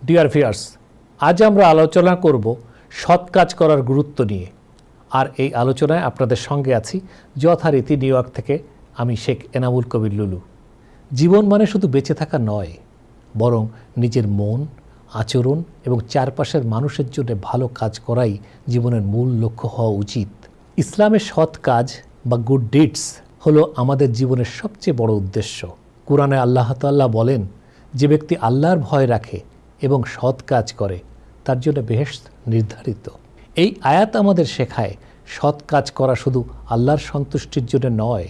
Dear viewers, আজ আমরা আলোচনা করব সৎ কাজ করার গুরুত্ব নিয়ে। আর এই আলোচনায় আপনাদের সঙ্গে আছি যথারীতি নিউ ইয়র্ক থেকে আমি শেখ এনামুল কবির লুলু। জীবন মানে শুধু বেঁচে থাকা নয়, বরং নিজের মন, আচরণ এবং চারপাশের মানুষের জন্য ভালো কাজ করাই জীবনের মূল লক্ষ্য হওয়া উচিত। ইসলামের সৎ কাজ বা গুড ডিডস হলো আমাদের জীবনের সবচেয়ে বড় উদ্দেশ্য। কোরআনে আল্লাহ তাআলা বলেন, যে ব্যক্তি আল্লাহর ভয় রাখে এবং সৎ কাজ করে তার জন্য বেহেশত নির্ধারিত। এই আয়াত আমাদের শেখায় সৎ কাজ করা শুধু আল্লাহর সন্তুষ্টির জন্য নয়,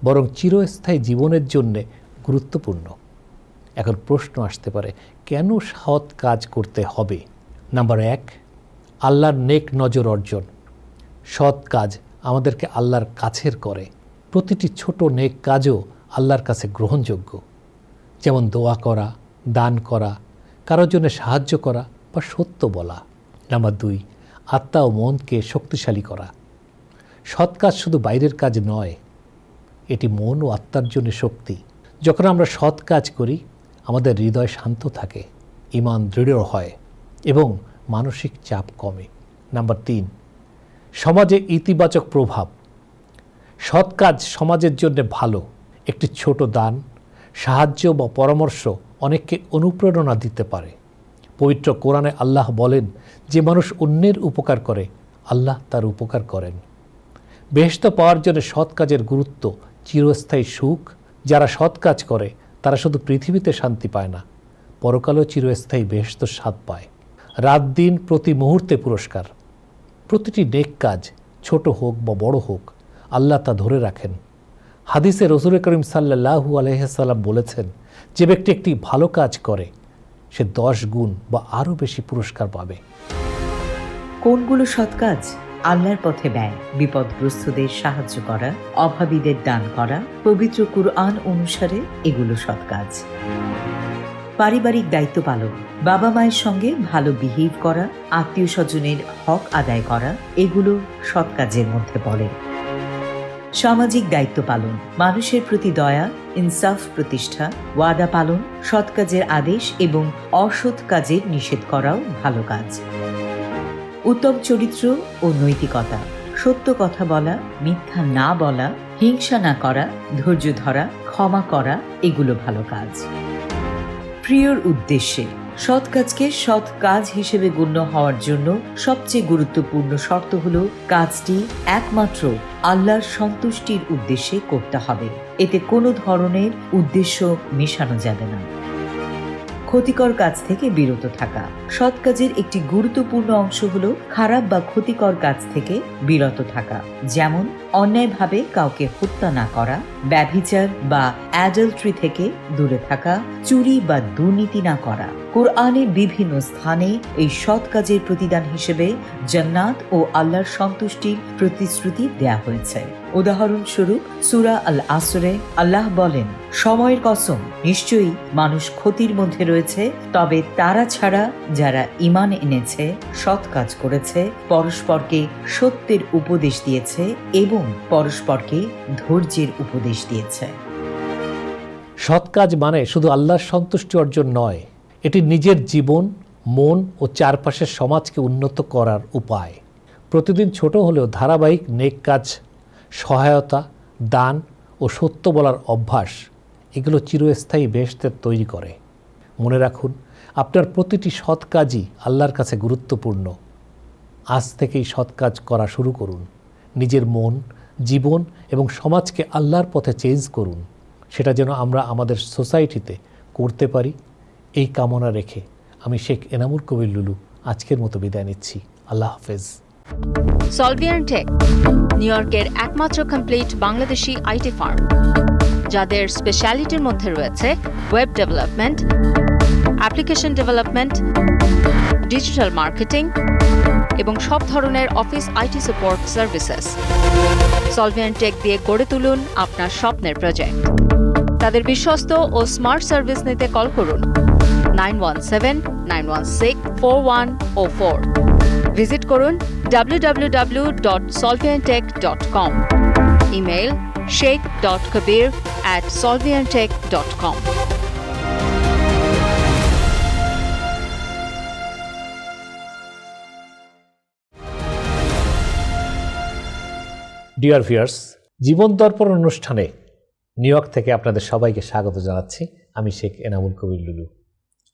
বরং চিরস্থায়ী জীবনের জন্যে গুরুত্বপূর্ণ। এখন প্রশ্ন আসতে পারে, কেন সৎ কাজ করতে হবে? নাম্বার 1, আল্লাহর নেক নজর অর্জন। সৎ কাজ আমাদেরকে আল্লাহর কাছের করে। প্রতিটি ছোট নেক কাজও আল্লাহর কাছে গ্রহণযোগ্য, যেমন দোয়া করা, দান করা, কারোর জন্য সাহায্য করা বা সত্য বলা। নাম্বার 2, আত্মা ও মনকে শক্তিশালী করা। সৎ কাজ শুধু বাইরের কাজ নয়, এটি মন ও আত্মার জন্য শক্তি। যখন আমরা সৎ কাজ করি, আমাদের হৃদয় শান্ত থাকে, ঈমান দৃঢ় হয় এবং মানসিক চাপ কমে। নাম্বার 3, সমাজে ইতিবাচক প্রভাব। সৎ কাজ সমাজের জন্য ভালো। একটি ছোট দান, সাহায্য বা পরামর্শ অনেককে অনুপ্রেরণা দিতে পারে। পবিত্র কোরআনে আল্লাহ বলেন, যে মানুষ অন্যের উপকার করে আল্লাহ তার উপকার করেন। বেহেশত পাওয়ার জন্য সৎ কাজের গুরুত্ব চিরস্থায়ী সুখ। যারা সৎ কাজ করে তারা শুধু পৃথিবীতে শান্তি পায় না, পরকালেও চিরস্থায়ী বেহেশত স্বাদ পায়। রাত দিন প্রতি মুহূর্তে পুরস্কার। প্রতিটি নেক কাজ, ছোট হোক বা বড় হোক, আল্লাহ তা ধরে রাখেন। হাদিসে রাসূল করিম সাল্লাল্লাহু আলাইহি ওয়াসাল্লাম বলেছেন, যে ব্যক্তি একটি ভালো কাজ করে সে 10 গুণ বা আরও বেশি পুরস্কার পাবে। কোনগুলো সৎ কাজ? আল্লাহর পথে ব্যয়, বিপদগ্রস্তদের সাহায্য করা, অভাবীদের দান করা, পবিত্র কুরআন অনুসারে এগুলো সৎ কাজ। পারিবারিক দায়িত্ব পালন, বাবা মায়ের সঙ্গে ভালো বিহেভ করা, আত্মীয় স্বজনের হক আদায় করা, এগুলো সৎ কাজের মধ্যে পড়ে। সামাজিক দায়িত্ব পালন, মানুষের প্রতি দয়া, ইনসাফ প্রতিষ্ঠা, ওয়াদা পালন, সৎ কাজের আদেশ এবং অসৎ কাজের নিষেধ করাও ভালো কাজ। উত্তম চরিত্র ও নৈতিকতা, সত্য কথা বলা, মিথ্যা না বলা, হিংসা না করা, ধৈর্য ধরা, ক্ষমা করা, এগুলো ভালো কাজ। প্রিয়র উদ্দেশ্যে, সৎ কাজকে সৎ কাজ হিসেবে গণ্য হওয়ার জন্য সবচেয়ে গুরুত্বপূর্ণ শর্ত হলো কাজটি একমাত্র আল্লাহর সন্তুষ্টির উদ্দেশ্যে করতে হবে। এতে কোনো ধরনের উদ্দেশ্য মেশানো যাবে না। ক্ষতিকর কাজ থেকে বিরত থাকা, সৎ কাজের একটি গুরুত্বপূর্ণ অংশ হলো খারাপ বা ক্ষতিকর কাজ থেকে বিরত থাকা, যেমন অন্যায়ভাবে কাউকে হত্যা না করা, ব্যভিচার বা অ্যাডাল্ট্রি থেকে দূরে থাকা, চুরি বা দুর্নীতি না করা। কোরআনের বিভিন্ন স্থানে এই সৎ কাজের প্রতিদান হিসেবে জান্নাত ও আল্লাহর সন্তুষ্টির প্রতিশ্রুতি দেয়া হয়েছে। উদাহরণস্বরূপ সূরা আল আসরে আল্লাহ বলেন, সময়ের কসম, নিশ্চয়ই মানুষ ক্ষতির মধ্যে রয়েছে, তবে তারা ছাড়া যারা ঈমান এনেছে, সৎ কাজ করেছে, পরস্পরকে সত্যের উপদেশ দিয়েছে এবং পরস্পরকে ধৈর্যের উপদেশ দিয়েছে। সৎ কাজ মানে শুধু আল্লাহর সন্তুষ্টি অর্জন নয়, এটি নিজের জীবন, মন ও চারপাশের সমাজকে উন্নত করার উপায়। প্রতিদিন ছোট হলেও ধারাবাহিক নেক কাজ, সহায়তা, দান ও সত্য বলার অভ্যাস, এগুলো চিরস্থায়ী বেহেশতের তৈরি করে। মনে রাখুন, আপনার প্রতিটি সৎ কাজই আল্লাহর কাছে গুরুত্বপূর্ণ। আজ থেকেই সৎ কাজ করা শুরু করুন। নিজের মন, জীবন এবং সমাজকে আল্লাহর পথে চেঞ্জ করুন। সেটা যেন আমরা আমাদের সোসাইটিতে করতে পারি, এই কামনা রেখে আমি শেখ এনামুল কবির লুলু আজকের মতো বিদায় নিচ্ছি। আল্লাহ হাফেজ। সলভিয়ান টেক, নিউ ইয়র্কের একমাত্র কমপ্লিট বাংলাদেশি আইটি ফার্ম, যাদের স্পেশালিটির মধ্যে রয়েছে web development, application development, digital marketing এবং সব ধরনের office IT support services. Solvian Tech দিয়ে গড়ে তুলুন আপনার স্বপ্নের প্রজেক্ট। তাদের বিশ্বস্ত ও স্মার্ট সার্ভিস নিতে কল করুন 9179164104। ভিজিট করুন www.solviantech.com। Email sheikh.kabir@solviantech.com। Dear viewers, জীবন দর্পণ অনুষ্ঠানে নিউ ইয়র্ক থেকে আপনাদের সবাইকে স্বাগত জানাচ্ছি। আমি শেখ এনামুল কবির লুলু।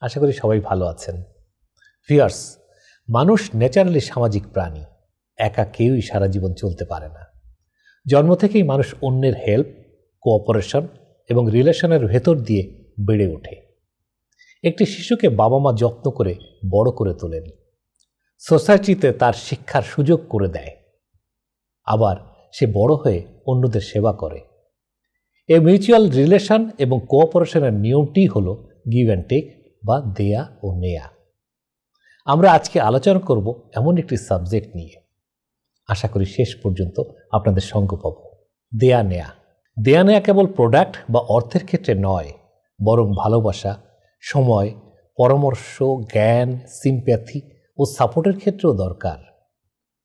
আশা করি সবাই ভালো আছেন। ভিউয়ার্স, মানুষ ন্যাচারালি সামাজিক প্রাণী। একা কেউই সারা জীবন চলতে পারে না। জন্ম থেকেই মানুষ অন্যের হেল্প, কোঅপারেশন এবং রিলেশনের ভেতর দিয়ে বেড়ে ওঠে। একটি শিশুকে বাবা মা যত্ন করে বড় করে তোলেন, সোসাইটিতে তার শিক্ষার সুযোগ করে দেয়, আবার সে বড় হয়ে অন্যদের সেবা করে। এই মিউচুয়াল রিলেশন এবং কোঅপারেশনের নিয়মটি হল গিভ অ্যান্ড টেক বা দেয়া ও নেয়া। আমরা আজকে আলোচনা করব এমন একটি সাবজেক্ট নিয়ে। আশা করি শেষ পর্যন্ত আপনাদের সঙ্গ পাব। দেয়া নেয়া। দেয়া নেয়া কেবল প্রোডাক্ট বা অর্থের ক্ষেত্রে নয়, বরং ভালোবাসা, সময়, পরামর্শ, জ্ঞান, সিম্প্যাথি ও সাপোর্টের ক্ষেত্রেও দরকার।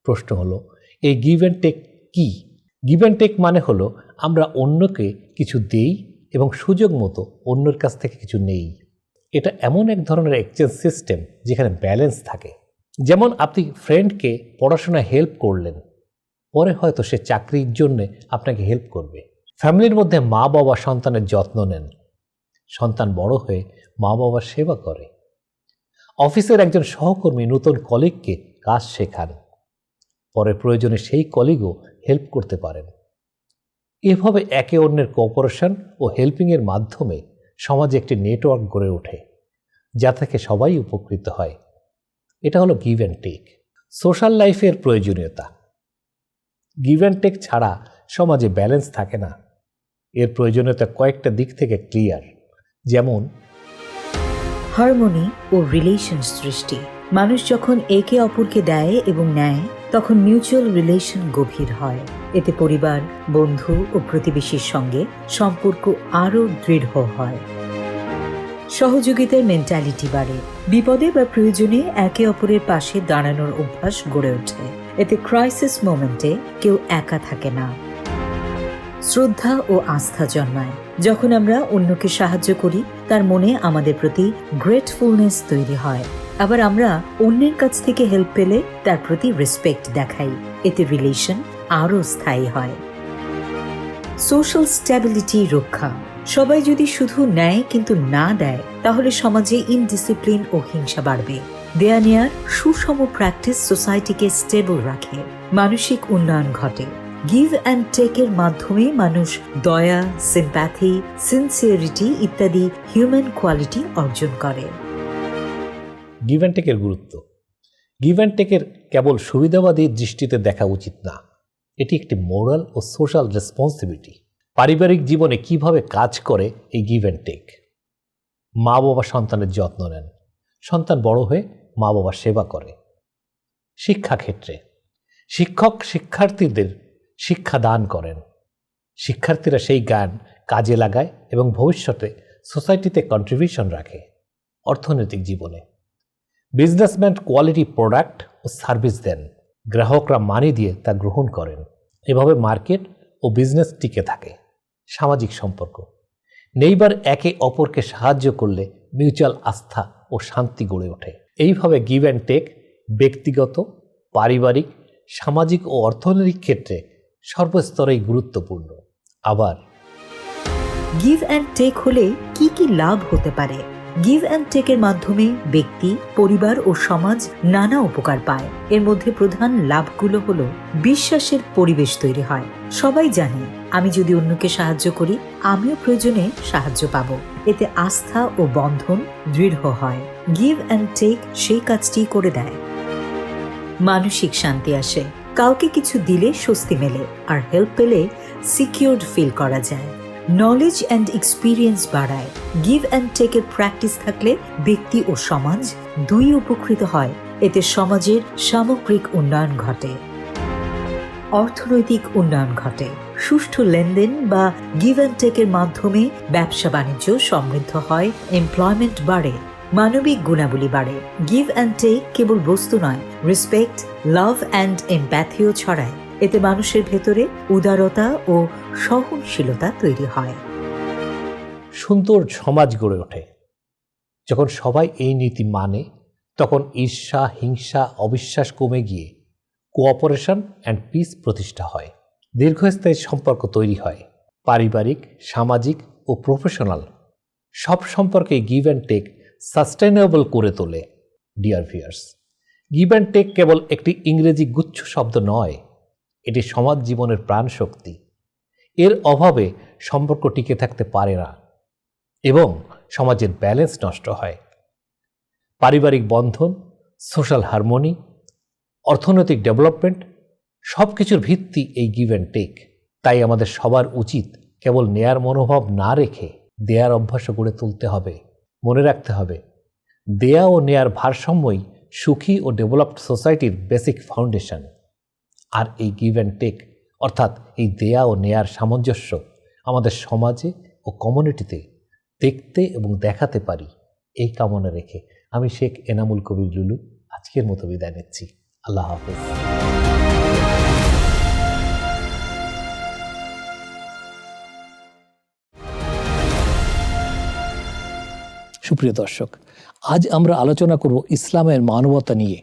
প্রশ্ন হলো, এই গিভ অ্যান্ড টেক কি? গিভ অ্যান্ড টেক মানে হলো আমরা অন্যকে কিছু দেই এবং সুযোগ মতো অন্যের কাছ থেকে কিছু নেই। এটা এমন এক ধরনের এক্সচেঞ্জ সিস্টেম যেখানে ব্যালেন্স থাকে। যেমন আপনি ফ্রেন্ডকে পড়াশোনায় হেল্প করলেন, পরে হয়তো সে চাকরির জন্য আপনাকে হেল্প করবে। ফ্যামিলির মধ্যে মা বাবা সন্তানের যত্ন নেন, সন্তান বড় হয়ে মা বাবার সেবা করে। অফিসের একজন সহকর্মী নতুন কলিগকে কাজ শেখান, পরে প্রয়োজনে সেই কলিগও হেল্প করতে পারেন। এভাবে একে অন্যের কোঅপারেশন ও হেল্পিংয়ের মাধ্যমে সমাজে একটি নেটওয়ার্ক গড়ে ওঠে, যা থেকে সবাই উপকৃত হয়। এটা হলো গিভ অ্যান্ড টেক। সোশ্যাল লাইফের প্রয়োজনীয়তা। গিভ অ্যান্ড টেক ছাড়া সমাজে ব্যালেন্স থাকে না। এর প্রয়োজনীয়তা কয়েকটা দিক থেকে ক্লিয়ার। যেমন হারমোনি ও রিলেশন সৃষ্টি। মানুষ যখন একে অপরকে দেয় এবং নেয়, তখন মিউচুয়াল রিলেশন গভীর হয়। এতে পরিবার, বন্ধু ও প্রতিবেশীর সঙ্গে সম্পর্ক আরও দৃঢ় হয়। সহযোগিতার মেন্টালিটি বাড়ে। বিপদে বা প্রয়োজনে একে অপরের পাশে দাঁড়ানোর অভ্যাস গড়ে ওঠে। এতে ক্রাইসিস মোমেন্টে কেউ একা থাকে না। শ্রদ্ধা ও আস্থা জন্মায়। যখন আমরা অন্যকে সাহায্য করি, তার মনে আমাদের প্রতি গ্রেটফুলনেস তৈরি হয়। আবার আমরা অন্যের কাছ থেকে হেল্প পেলে তার প্রতি রেসপেক্ট দেখাই। এতে রিলেশন আরও স্থায়ী হয়। সোশ্যাল স্ট্যাবিলিটি রক্ষা। সবাই যদি শুধু নেয় কিন্তু না দেয়, তাহলে সমাজে ইনডিসিপ্লিন ও হিংসা বাড়বে। দেয়া নেয়ার সুষম প্র্যাকটিস সোসাইটিকে স্টেবল রাখে, মানসিক উন্নয়ন ঘটে। গিভ অ্যান্ড টেকের মাধ্যমে মানুষ দয়া, সিম্প্যাথি, সিনসিয়ারিটি ইত্যাদি হিউম্যান কোয়ালিটি অর্জন করে। গিভ অ্যান্ড টেকের গুরুত্ব। গিভ অ্যান্ড টেকের কেবল সুবিধাবাদী দৃষ্টিতে দেখা উচিত না। এটি একটি মোরাল ও সোশ্যাল রেসপন্সিবিলিটি। পারিবারিক জীবনে কিভাবে কাজ করে এই গিভ অ্যান্ড টেক? মা বাবা সন্তানের যত্ন নেন, সন্তান বড় হয়ে মা বাবার সেবা করে। শিক্ষাক্ষেত্রে শিক্ষক শিক্ষার্থীদের শিক্ষা দান করেন, শিক্ষার্থীরা সেই জ্ঞান কাজে লাগায় এবং ভবিষ্যতে সোসাইটিতে কন্ট্রিবিউশন রাখে। অর্থনৈতিক জীবনে বিজনেসম্যান কোয়ালিটি প্রোডাক্ট ও সার্ভিস দেন, গ্রাহকরা মানি দিয়ে তা গ্রহণ করেন। এভাবে মার্কেট ও বিজনেস টিকে থাকে। সামাজিক সম্পর্ক। নেইবার একে অপরকে সাহায্য করলে মিউচুয়াল আস্থা ও শান্তি গড়ে ওঠে। এইভাবে গিভ অ্যান্ড টেক ব্যক্তিগত, পারিবারিক, সামাজিক ও অর্থনৈতিক ক্ষেত্রে সর্বস্তরেই গুরুত্বপূর্ণ। আবার গিভ অ্যান্ড টেক হলে কি কি লাভ হতে পারে? গিভ অ্যান্ড টেকের মাধ্যমে ব্যক্তি, পরিবার ও সমাজ নানা উপকার পায়। এর মধ্যে প্রধান লাভগুলো হলো, বিশ্বাসের পরিবেশ তৈরি হয়। সবাই জানে আমি যদি অন্যকে সাহায্য করি, আমিও প্রয়োজনে সাহায্য পাব। এতে আস্থা ও বন্ধন দৃঢ় হয়। গিভ অ্যান্ড টেক সেই কাজটি করে দেয়। মানসিক শান্তি আসে। কাউকে কিছু দিলে স্বস্তি মেলে, আর হেল্প পেলে সিকিউরড ফিল করা যায়। নলেজ অ্যান্ড এক্সপিরিয়েন্স বাড়ায়। গিভ অ্যান্ড টেকের প্র্যাকটিস থাকলে ব্যক্তি ও সমাজ দুই উপকৃত হয়। এতে সমাজের সামগ্রিক উন্নয়ন ঘটে। অর্থনৈতিক উন্নয়ন ঘটে। সুষ্ঠু লেনদেন বা গিভ অ্যান্ড টেকের মাধ্যমে ব্যবসা বাণিজ্য সমৃদ্ধ হয়, এমপ্লয়মেন্ট বাড়ে, মানবিক গুণাবলী বাড়ে। গিভ অ্যান্ড টেক কেবল বস্তু নয়, রেসপেক্ট, লাভ অ্যান্ড এমপ্যাথিও ছড়ায়। এতে মানুষের ভেতরে উদারতা ও সহনশীলতা তৈরি হয়। সুন্দর সমাজ গড়ে ওঠে। যখন সবাই এই নীতি মানে, তখন ঈর্ষা, হিংসা, অবিশ্বাস কমে গিয়ে কোঅপারেশন অ্যান্ড পিস প্রতিষ্ঠা হয়। দীর্ঘস্থায়ী সম্পর্ক তৈরি হয়। পারিবারিক, সামাজিক ও প্রফেশনাল সব সম্পর্কে গিভ অ্যান্ড টেক সাস্টেইনেবল করে তোলে। Dear viewers, give and take কেবল একটি ইংরেজি গুচ্ছ শব্দ নয়, এটি সমাজ জীবনের প্রাণ শক্তি। এর অভাবে সম্পর্ক টিকে থাকতে পারে না এবং সমাজের ব্যালেন্স নষ্ট হয়। পারিবারিক বন্ধন, সোশ্যাল হারমোনি, অর্থনৈতিক ডেভেলপমেন্ট সব কিছুর ভিত্তি এই গিভ অ্যান্ড টেক। তাই আমাদের সবার উচিত কেবল নেয়ার মনোভাব না রেখে দেয়ার অভ্যাসও গড়ে তুলতে হবে। মনে রাখতে হবে, দেয়া ও নেয়ার ভারসাম্যই সুখী ও ডেভেলপড সোসাইটির বেসিক ফাউন্ডেশন। আর এই গিভ অ্যান্ড টেক অর্থাৎ এই দেয়া ও নেয়ার সামঞ্জস্য আমাদের সমাজে ও কমিউনিটিতে দেখতে এবং দেখাতে পারি, এই কামনা রেখে আমি শেখ এনামুল কবির লুলু আজকের মতো বিদায় নিচ্ছি। আল্লাহ হাফেজ। সুপ্রিয় দর্শক, আজ আমরা আলোচনা করব ইসলামের মানবতা নিয়ে।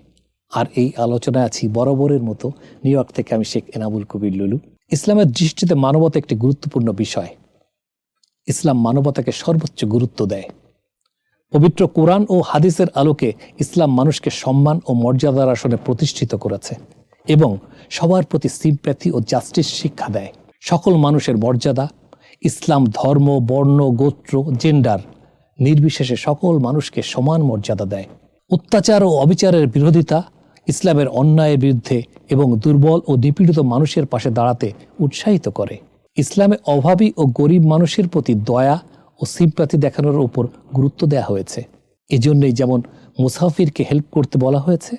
আর এই আলোচনায় আছি বরাবরের মতো নিউ ইয়র্ক থেকে আমি শেখ এনামুল কবির লুলু। ইসলামের দৃষ্টিতে মানবতা একটি গুরুত্বপূর্ণ বিষয়। ইসলাম মানবতাকে সর্বোচ্চ গুরুত্ব দেয়। পবিত্র কোরআন ও হাদিসের আলোকে ইসলাম মানুষকে সম্মান ও মর্যাদার আসনে প্রতিষ্ঠিত করেছে এবং সবার প্রতি সিম্প্যাথি ও জাস্টিস শিক্ষা দেয়। সকল মানুষের মর্যাদা, ইসলাম ধর্ম, বর্ণ, গোত্র, জেন্ডার নির্বিশেষে সকল মানুষকে সমান মর্যাদা দেয়। অত্যাচার ও অবিচারের বিরোধিতা, ইসলামের অন্যায়ের বিরুদ্ধে এবং দুর্বল ও নিপীড়িত মানুষের পাশে দাঁড়াতে উৎসাহিত করে। ইসলামে অভাবী ও গরিব মানুষের প্রতি দয়া ও সিম্প্যাথি দেখানোর উপর গুরুত্ব দেওয়া হয়েছে। এজন্যই যেমন মুসাফিরকে হেল্প করতে বলা হয়েছে,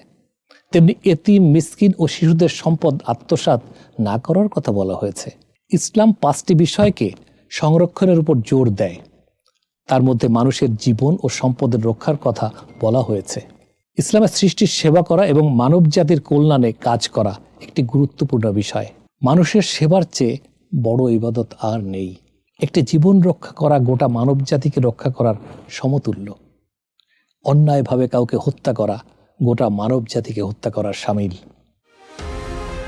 তেমনি এতিম, মিসকিন ও শিশুদের সম্পদ আত্মসাৎ না করার কথা বলা হয়েছে। ইসলাম 5টি বিষয়কে সংরক্ষণের উপর জোর দেয়। তার মধ্যে মানুষের জীবন ও সম্পদের রক্ষার কথা বলা হয়েছে। ইসলামের সৃষ্টির সেবা করা এবং মানব জাতির কল্যাণে কাজ করা একটি গুরুত্বপূর্ণ বিষয়। মানুষের সেবার চেয়ে বড় ইবাদত আর নেই। একটি জীবন রক্ষা করা গোটা মানব জাতিকে রক্ষা করার সমতুল্য। অন্যায়ভাবে কাউকে হত্যা করা গোটা মানব জাতিকে হত্যা করার শামিল।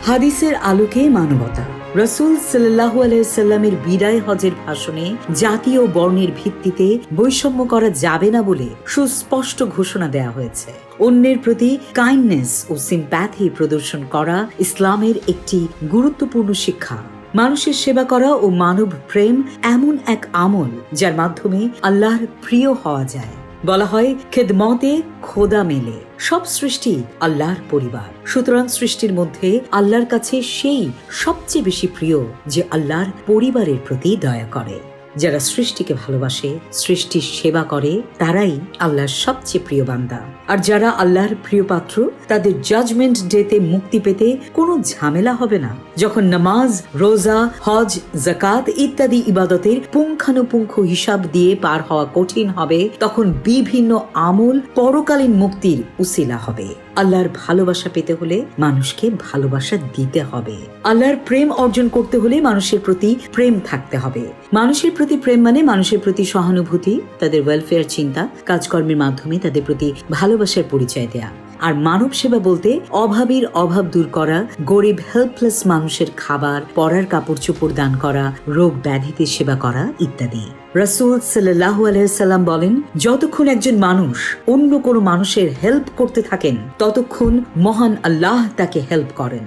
হাদিসের আলোকে মানবতা। রাসূল সাল্লাল্লাহু আলাইহি সাল্লামের বিদায় হজের ভাষণে জাতি ও বর্ণের ভিত্তিতে বৈষম্য করা যাবে না বলে সুস্পষ্ট ঘোষণা দেওয়া হয়েছে। অন্যের প্রতি কাইন্ডনেস ও সিম্প্যাথি প্রদর্শন করা ইসলামের একটি গুরুত্বপূর্ণ শিক্ষা। মানুষের সেবা করা ও মানব প্রেম এমন এক আমল যার মাধ্যমে আল্লাহর প্রিয় হওয়া যায়। বলা হয়, খেদমতে খোদা মেলে। সব সৃষ্টি আল্লাহর পরিবার, সুতরাং সৃষ্টির মধ্যে আল্লাহর কাছে সেই সবচেয়ে বেশি প্রিয় যে আল্লাহর পরিবারের প্রতি দয়া করে। যারা সৃষ্টিকে ভালোবাসে, সৃষ্টির সেবা করে, তারাই আল্লাহর সবচেয়ে প্রিয় বান্দা। আর যারা আল্লাহর প্রিয় পাত্র, তাদের জাজমেন্ট ডেতে মুক্তি পেতে কোনো ঝামেলা হবে না। যখন নামাজ, রোজা, হজ, যাকাত ইত্যাদি ইবাদতের পুঙ্খানুপুঙ্খ হিসাব দিয়ে পার হওয়া কঠিন হবে, তখন বিভিন্ন আমল পরকালীন মুক্তির উসিলা হবে। আল্লাহর ভালোবাসা পেতে হলে মানুষকে ভালোবাসা দিতে হবে। আল্লাহর প্রেম অর্জন করতে হলে মানুষের প্রতি প্রেম থাকতে হবে। মানুষের প্রতি প্রেম মানে মানুষের প্রতি সহানুভূতি, তাদের ওয়েলফেয়ার চিন্তা, কাজকর্মের মাধ্যমে তাদের প্রতি ভালোবাসার পরিচয় দেয়া। আর মানব সেবা বলতে অভাবীর অভাব দূর করা, গরিব হেল্পলেস মানুষের খাবার, পরার কাপড় চোপড় দান করা, রোগ ব্যাধিতে সেবা করা ইত্যাদি। রাসূল সাল্লাল্লাহু আলাইহি সাল্লাম বলেন, যতক্ষণ একজন মানুষ অন্য কোনো মানুষের হেল্প করতে থাকেন, ততক্ষণ মহান আল্লাহ তাকে হেল্প করেন।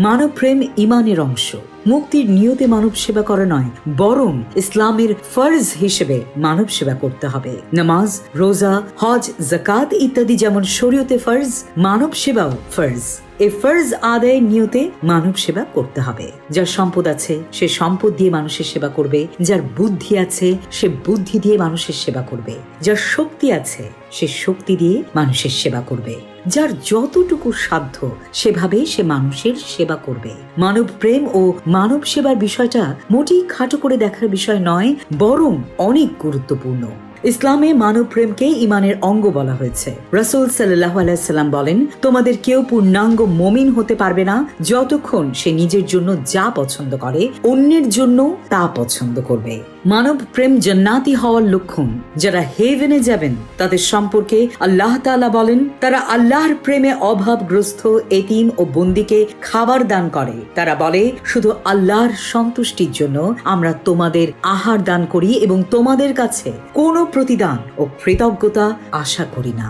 মানব প্রেম ঈমানের অংশ। মুক্তির নিয়তে মানব সেবা করা নয়, বরং ইসলামের ফরজ হিসেবে মানব সেবা করতে হবে। নামাজ, রোজা, হজ, যাকাত ইত্যাদি যেমন শরীয়তে ফরজ, মানব সেবাও ফরজ। এই ফরজ আদায়ের নিয়তে মানব সেবা করতে হবে। যার সম্পদ আছে সে সম্পদ দিয়ে মানুষের সেবা করবে, যার বুদ্ধি আছে সে বুদ্ধি দিয়ে মানুষের সেবা করবে, যার শক্তি আছে সে শক্তি দিয়ে মানুষের সেবা করবে, যার যতটুকু সাধ্য সেভাবে সে মানুষের সেবা করবে। মানব প্রেম ও মানব সেবার বিষয়টা মোটেই খাটো করে দেখার বিষয় নয়, বরং অনেক গুরুত্বপূর্ণ। ইসলামে মানব প্রেমকে ঈমানের অঙ্গ বলা হয়েছে। রাসূল সাল্লাল্লাহু আলাইহি সাল্লাম বলেন, তোমাদের কেউ পূর্ণাঙ্গ মুমিন হতে পারবে না যতক্ষণ সে নিজের জন্য যা পছন্দ করে অন্যের জন্য তা পছন্দ করবে। মানব প্রেম জান্নাতি হওয়ার লক্ষণ। যারা হেভেনে যাবেন তাদের সম্পর্কে আল্লাহ তাআলা বলেন, তারা আল্লাহর প্রেমে অভাবগ্রস্ত এতিম ও বন্দীকে খাবার দান করে। তারা বলে, শুধু আল্লাহর সন্তুষ্টির জন্য আমরা তোমাদের আহার দান করি এবং তোমাদের কাছে কোনো প্রতিদান ও কৃতজ্ঞতা আশা করি না।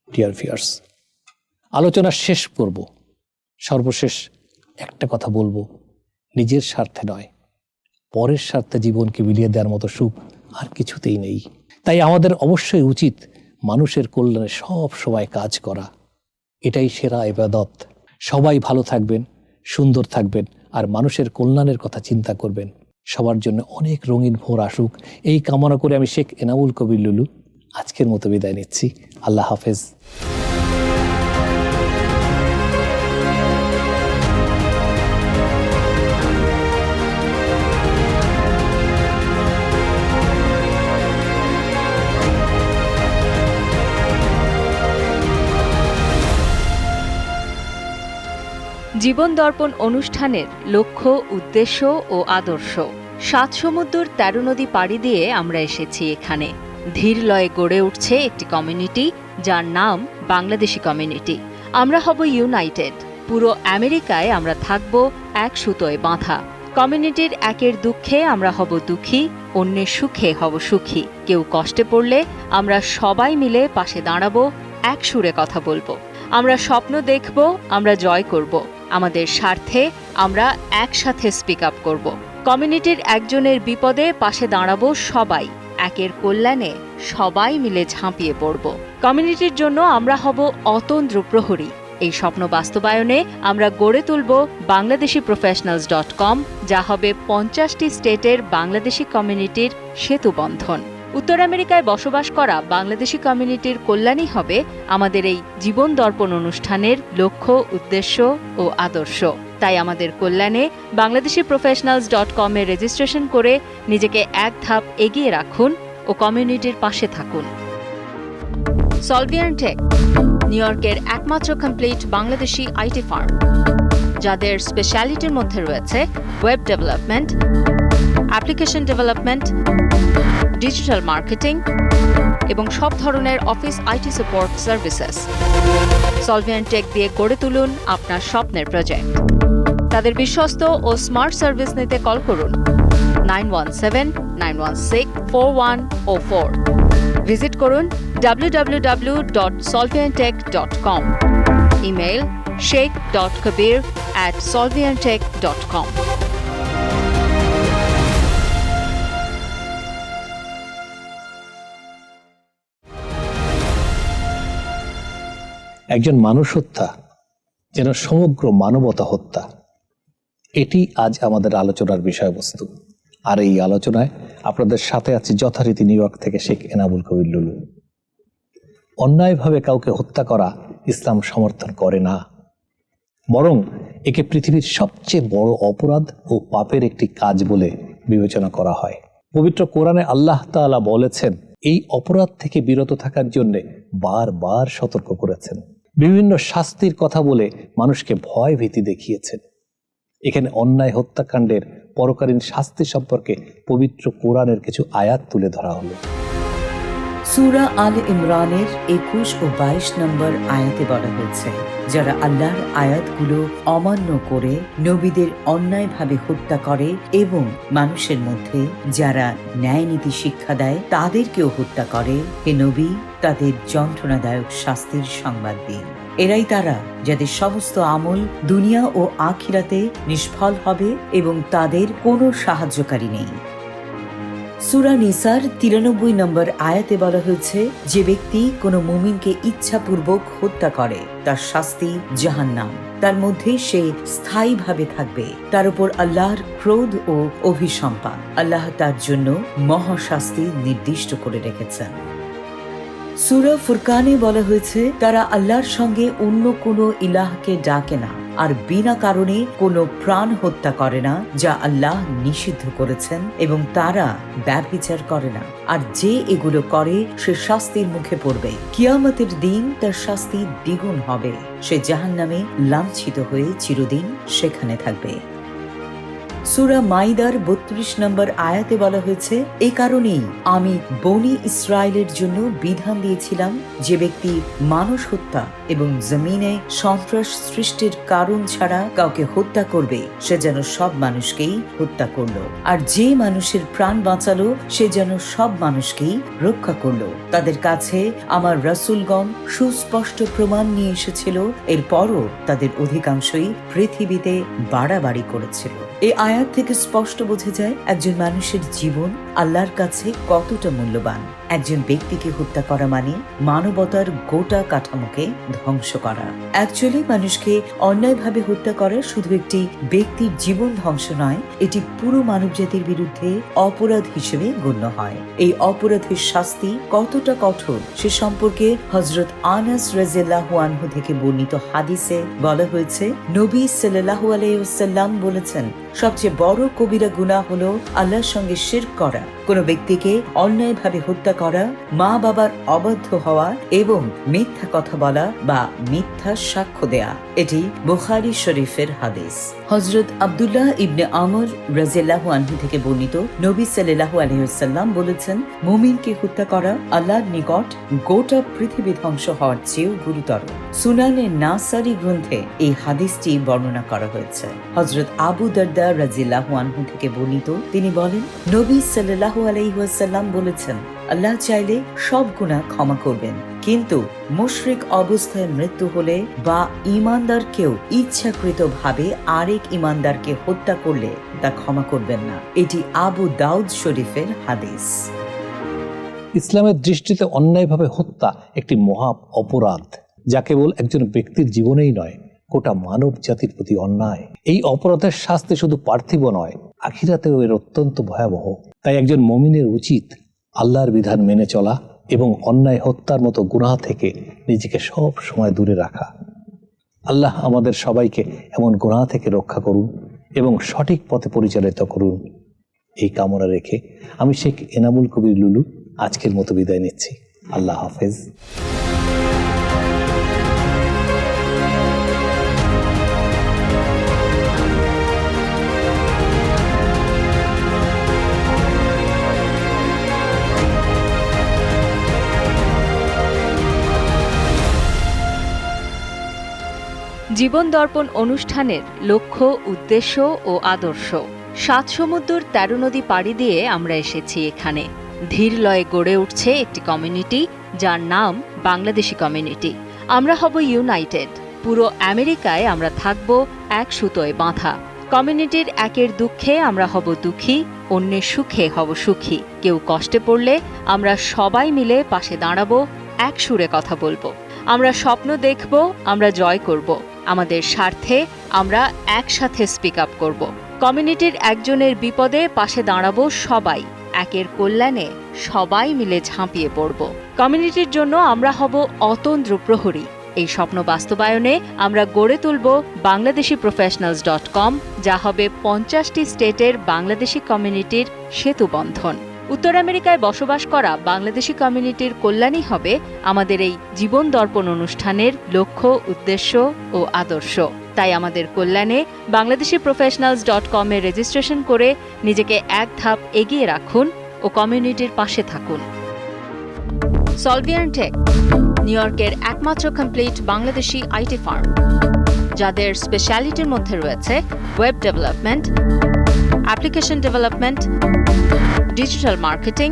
ডিয়ার ভিউয়ার্স, আলোচনার শেষ করব, সর্বশেষ একটা কথা বলবো, নিজের স্বার্থে নয়, পরের স্বার্থে জীবনকে বিলিয়ে দেওয়ার মতো সুখ আর কিছুতেই নেই। তাই আমাদের অবশ্যই উচিত মানুষের কল্যাণে সব সময় কাজ করা। এটাই সেরা ইবাদত। সবাই ভালো থাকবেন, সুন্দর থাকবেন আর মানুষের কল্যাণের কথা চিন্তা করবেন। সবার জন্য অনেক রঙিন ভোর আসুক, এই কামনা করে আমি শেখ এনামুল কবির লুলু আজকের মতো বিদায় নিচ্ছি। আল্লাহ হাফেজ। জীবন দর্পণ অনুষ্ঠানের লক্ষ্য, উদ্দেশ্য ও আদর্শ। ৭ সমুদ্র ১৩ নদী পাড়ি দিয়ে আমরা এসেছি এখানে। ধীর লয়ে গড়ে উঠছে একটি কমিউনিটি, যার নাম বাংলাদেশি কমিউনিটি। আমরা হব ইউনাইটেড। পুরো আমেরিকায় আমরা থাকব এক সুতোয় বাঁধা। কমিউনিটির একের দুঃখে আমরা হব দুঃখী, অন্যের সুখে হব সুখী। কেউ কষ্টে পড়লে আমরা সবাই মিলে পাশে দাঁড়াবো, এক সুরে কথা বলবো। আমরা স্বপ্ন দেখব, আমরা জয় করব। আমাদের স্বার্থে আমরা একসাথে স্পিক আপ করব। কমিউনিটির একজনের বিপদে পাশে দাঁড়াবো সবাই। একের কল্যাণে সবাই মিলে ঝাঁপিয়ে পড়ব। কমিউনিটির জন্য আমরা হব অতন্দ্র প্রহরী। এই স্বপ্ন বাস্তবায়নে আমরা গড়ে তুলব bangladeshiprofessionals.com, যা হবে 50টি স্টেটের বাংলাদেশি কমিউনিটির সেতুবন্ধন। উত্তর আমেরিকায় বসবাস করা বাংলাদেশি কমিউনিটির কল্যাণই হবে আমাদের এই জীবন দর্পণ অনুষ্ঠানের লক্ষ্য, উদ্দেশ্য ও আদর্শ। তাই আমাদের কল্যাণে bangladeshiprofessionals.com এ রেজিস্ট্রেশন করে নিজেকে এক ধাপ এগিয়ে রাখুন ও কমিউনিটির পাশে থাকুন। সলভিয়ান টেক, নিউ ইয়র্কের একমাত্র কমপ্লিট বাংলাদেশি আইটি ফার্ম, যাদের স্পেশালিটির মধ্যে রয়েছে web development, application development, digital marketing এবং সব ধরনের office IT support services. Solvian Tech দিয়ে গড়ে তুলুন আপনার স্বপ্নের প্রজেক্ট। তাদের বিশ্বস্ত ও স্মার্ট সার্ভিস নিতে কল করুন 9179164104। ভিজিট করুন www.solviantech.com। Email sheikh.kabir@solviantech.com। একজন মানুষ হত্যা যেন সমগ্র মানবতা হত্যা, এটি আজ আমাদের আলোচনার বিষয়বস্তু। আর এই আলোচনায় আপনাদের সাথে আছি যথারীতি নিউ ইয়র্ক থেকে শেখ এনামুল কবির লুলু। অন্যায়ভাবে কাউকে হত্যা করা ইসলাম সমর্থন করে না, বরং একে পৃথিবীর সবচেয়ে বড় অপরাধ ও পাপের একটি কাজ বলে বিবেচনা করা হয়। পবিত্র কোরআনে আল্লাহ তাআলা বলেছেন, এই অপরাধ থেকে বিরত থাকার জন্য বারবার সতর্ক করেছেন, বিভিন্ন শাস্তির কথা বলে মানুষকে ভয় ভীতি দেখিয়েছেন। এখানে অন্যায় হত্যাকাণ্ডের পরকালীন শাস্তি সম্পর্কে পবিত্র কোরআনের কিছু আয়াত তুলে ধরা হলো। সূরা আল ইমরানের 21 ও 22 নম্বর আয়াতে বলা হয়েছে, যারা আল্লাহর আয়াতগুলো অমান্য করে নবীদের অন্যায়ভাবে হত্যা করে এবং মানুষের মধ্যে যারা ন্যায় নীতি শিক্ষা দেয় তাদেরকেও হত্যা করে, হে নবী তাদের যন্ত্রণাদায়ক শাস্তির সংবাদ দিন। এরাই তারা যাদের সমস্ত আমল দুনিয়া ও আখিরাতে নিষ্ফল হবে এবং তাদের কোনো সাহায্যকারী নেই। সূরা নিসার 93 নম্বর আয়াতে বলা হয়েছে, যে ব্যক্তি কোনো মুমিনকে ইচ্ছাপূর্বক হত্যা করে তার শাস্তি জাহান্নাম, তার মধ্যে সে স্থায়ীভাবে থাকবে। তার উপর আল্লাহর ক্রোধ ও অভিসম্পাত। আল্লাহ তার জন্য মহাশাস্তি নির্দিষ্ট করে রেখেছেন। সূরা ফুরকানে বলা হয়েছে, তারা আল্লাহর সঙ্গে অন্য কোনো ইলাহকে ডাকে না আর বিনা কারণে কোনো প্রাণ হত্যা করে না যা আল্লাহ নিষিদ্ধ করেছেন, এবং তারা ব্যভিচার করে না। আর যে এগুলো করে সে শাস্তির মুখে পড়বে। কিয়ামতের দিন তার শাস্তি দ্বিগুণ হবে। সে জাহান্নামে লাঞ্ছিত হয়ে চিরদিন সেখানে থাকবে। সূরা মাইদার ৩২ নম্বর আয়াতে বলা হয়েছে, এই কারণেই আমি বনি ইসরায়েলের জন্য বিধান দিয়েছিলাম, যে ব্যক্তি মানুষ হত্যা এবং জমিনে সন্ত্রাস সৃষ্টির কারণ ছাড়া কাউকে হত্যা করবে, সে যেন সব মানুষকেই হত্যা করলো। আর যে মানুষের প্রাণ বাঁচালো, সে যেন সব মানুষকেই রক্ষা করলো। তাদের কাছে আমার রাসূলগণ সুস্পষ্ট প্রমাণ নিয়ে এসেছিল, এরপরও তাদের অধিকাংশই পৃথিবীতে বাড়াবাড়ি করেছিল। এই আয়াত থেকে স্পষ্ট বোঝা যায় একজন মানুষের জীবন আল্লাহর কাছে কতটা মূল্যবান। একজন ব্যক্তিকে হত্যা করা মানে মানবতার গোটা কাঠামোকে ধ্বংস করা। অ্যাকচুয়ালি মানুষকে অন্যায়ভাবে হত্যা করা শুধু একটি ব্যক্তির জীবন ধ্বংস নয়, এটি পুরো মানবজাতির বিরুদ্ধে অপরাধ হিসেবে গণ্য হয়। এই অপরাধের শাস্তি কতটা কঠোর সে সম্পর্কে হযরত আনাস রাদিয়াল্লাহু আনহু থেকে বর্ণিত হাদিসে বলা হয়েছে, নবী সাল্লাল্লাহু আলাইহি ওয়াসাল্লাম বলেছেন, সবচেয়ে বড় কবিরা গুনাহ হলো আল্লাহর সঙ্গে শিরক করা, কোন ব্যক্তিকে অন্যায়ভাবে হত্যা করা, মা বাবার অবাধ্য হওয়া এবং মিথ্যা কথা বলা বা মিথ্যা সাক্ষ্য দেয়া। এটি বুখারী শরীফের হাদিস। হযরত আব্দুল্লাহ ইবনে আমর রাদিয়াল্লাহু আনহু থেকে বর্ণিত, নবী সাল্লাল্লাহু আলাইহি ওয়াসাল্লাম বলেছেন, মুমিনকে হত্যা করা আল্লাহর নিকট গোটা পৃথিবী ধ্বংস হওয়ার চেয়েও গুরুতর। সুনানে নাসারী গ্রন্থে এই হাদিসটি বর্ণনা করা হয়েছে। হযরত আবু দারদা রাদিয়াল্লাহু আনহু থেকে বর্ণিত, তিনি বলেন, নবী সাল্লাল্লাহু আলাইহি ওয়াসাল্লাম বলেছেন, আল্লাহ চাইলে সব গুনাহ ক্ষমা করবেন, কিন্তু মুশরিক অবস্থায় মৃত্যু হলে বা ঈমানদার কেউ ইচ্ছাকৃতভাবে আরেক ঈমানদারকে হত্যা করলে তা ক্ষমা করবেন না। এটি আবু দাউদ শরীফের হাদিস। ইসলামের দৃষ্টিতে অন্যায়ভাবে হত্যা একটি মহা অপরাধ, যা কেবল একজন ব্যক্তির জীবনেই নয়, গোটা মানব জাতির প্রতি অন্যায়। এই অপরাধের শাস্তি শুধু পার্থিব নয়, আখিরাতেও এর অত্যন্ত ভয়াবহ। তাই একজন মুমিনের উচিত আল্লাহর বিধান মেনে চলা এবং অন্যায় হত্যার মতো গুনাহ থেকে নিজেকে সব সময় দূরে রাখা। আল্লাহ আমাদের সবাইকে এমন গুনাহ থেকে রক্ষা করুন এবং সঠিক পথে পরিচালিত করুন, এই কামনা রেখে আমি শেখ এনামুল কবির লুলু আজকের মতো বিদায় নিচ্ছি। আল্লাহ হাফেজ। জীবন দর্পণ অনুষ্ঠানের লক্ষ্য, উদ্দেশ্য ও আদর্শ। ৭ সমুদ্র ১৩ নদী পাড়ি দিয়ে আমরা এসেছি এখানে। ধীর লয়ে গড়ে উঠছে একটি কমিউনিটি, যার নাম বাংলাদেশি কমিউনিটি। আমরা হব ইউনাইটেড। পুরো আমেরিকায় আমরা থাকব এক সুতোয় বাঁধা। কমিউনিটির একের দুঃখে আমরা হব দুঃখী, অন্যের সুখে হব সুখী। কেউ কষ্টে পড়লে আমরা সবাই মিলে পাশে দাঁড়াবো, এক সুরে কথা বলবো। আমরা স্বপ্ন দেখব, আমরা জয় করব। আমাদের স্বার্থে আমরা একসাথে স্পিক আপ করব। কমিউনিটির একজনের বিপদে পাশে দাঁড়াবো সবাই। একের কল্যাণে সবাই মিলে ঝাঁপিয়ে পড়ব। কমিউনিটির জন্য আমরা হব অতন্দ্র প্রহরী। এই স্বপ্ন বাস্তবায়নে আমরা গড়ে তুলব bangladeshiprofessionals.com, যা হবে 50টি স্টেটের বাংলাদেশি কমিউনিটির সেতুবন্ধন। উত্তর আমেরিকায় বসবাস করা বাংলাদেশি কমিউনিটির কল্যাণই হবে আমাদের এই জীবন দর্পণ অনুষ্ঠানের লক্ষ্য, উদ্দেশ্য ও আদর্শ। তাই আমাদের কল্যাণে bangladeshiprofessionals.com এ রেজিস্ট্রেশন করে নিজেকে এক ধাপ এগিয়ে রাখুন ও কমিউনিটির পাশে থাকুন। সলভিয়ার টেক, নিউ ইয়র্কের একমাত্র কমপ্লিট বাংলাদেশি আইটি ফার্ম, যাদের স্পেশালিটির মধ্যে রয়েছে web development, application development, digital marketing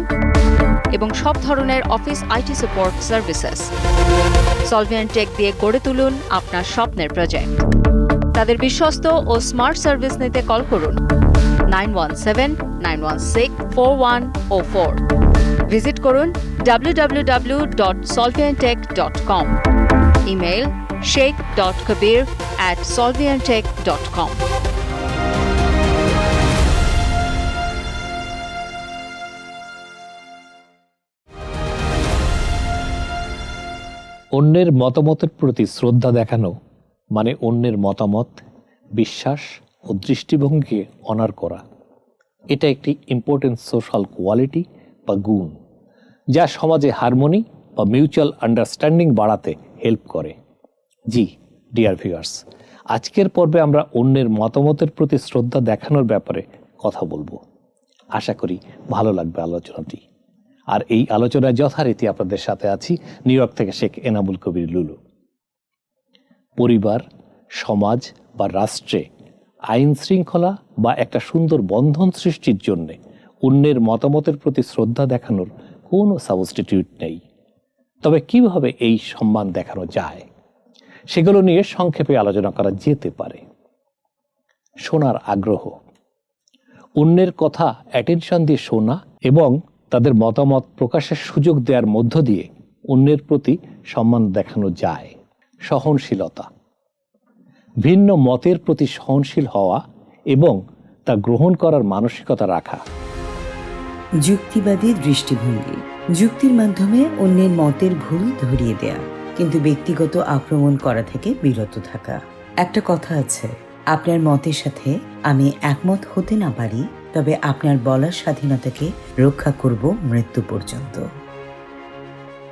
এবং সব ধরনের office IT support services. Solvier tech দিয়ে গড়ে তুলুন আপনার স্বপ্নের প্রজেক্ট। তাদের বিশ্বস্ত ও স্মার্ট সার্ভিস নিতে কল করুন 9179164104। ভিজিট করুন www.solviantech.com। Email sheikh.kabir@solviantech.com। অন্যের মতামতের প্রতি শ্রদ্ধা দেখানো মানে অন্যের মতামত, বিশ্বাস ও দৃষ্টিভঙ্গিকে অনার করা। এটা একটি ইম্পর্টেন্ট সোশ্যাল কোয়ালিটি বা গুণ, যা সমাজে হারমোনি বা মিউচুয়াল আন্ডারস্ট্যান্ডিং বাড়াতে হেল্প করে। জি ডিয়ার ভিউয়ার্স, আজকের পর্বে আমরা অন্যের মতামতের প্রতি শ্রদ্ধা দেখানোর ব্যাপারে কথা বলবো। আশা করি ভালো লাগবে আলোচনাটি। আর এই আলোচনায় যথারীতি আপনাদের সাথে আছি নিউ ইয়র্ক থেকে শেখ এনামুল কবির লুলু। পরিবার, সমাজ বা রাষ্ট্রে আইন শৃঙ্খলা বা একটা সুন্দর বন্ধন সৃষ্টির জন্য অন্যের মতামতের প্রতি শ্রদ্ধা দেখানোর কোনো সাবস্টিটিউট নেই। তবে কিভাবে এই সম্মান দেখানো যায় সেগুলো নিয়ে সংক্ষেপে আলোচনা করা যেতে পারে। শোনার আগ্রহ, অন্যের কথা অ্যাটেনশন দিয়ে শোনা এবং তাদের মতামত প্রকাশের সুযোগ দেওয়ার মধ্য দিয়ে অন্যের প্রতি সম্মান দেখানো যায়। সহনশীলতা, ভিন্ন মতের প্রতি সহনশীল হওয়া এবং তা গ্রহণ করার মানসিকতা রাখা। যুক্তিবাদী দৃষ্টিভঙ্গি, যুক্তির মাধ্যমে অন্যের মতের ভুল ধরিয়ে দেয়া, কিন্তু ব্যক্তিগত আক্রমণ করা থেকে বিরত থাকা। একটা কথা আছে, আপনার মতের সাথে আমি একমত হতে না পারি, তবে আপনার বলার স্বাধীনতাকে রক্ষা করব মৃত্যু পর্যন্ত।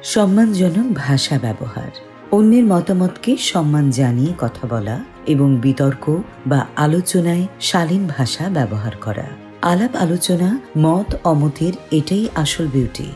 সম্মানজনক ভাষা ব্যবহার, অন্যের মতামতকে সম্মান জানিয়ে কথা বলা এবং বিতর্ক বা আলোচনায় শালীন ভাষা ব্যবহার করা। আলাপ আলোচনা, মত অমতের এটাই আসল বিউটি।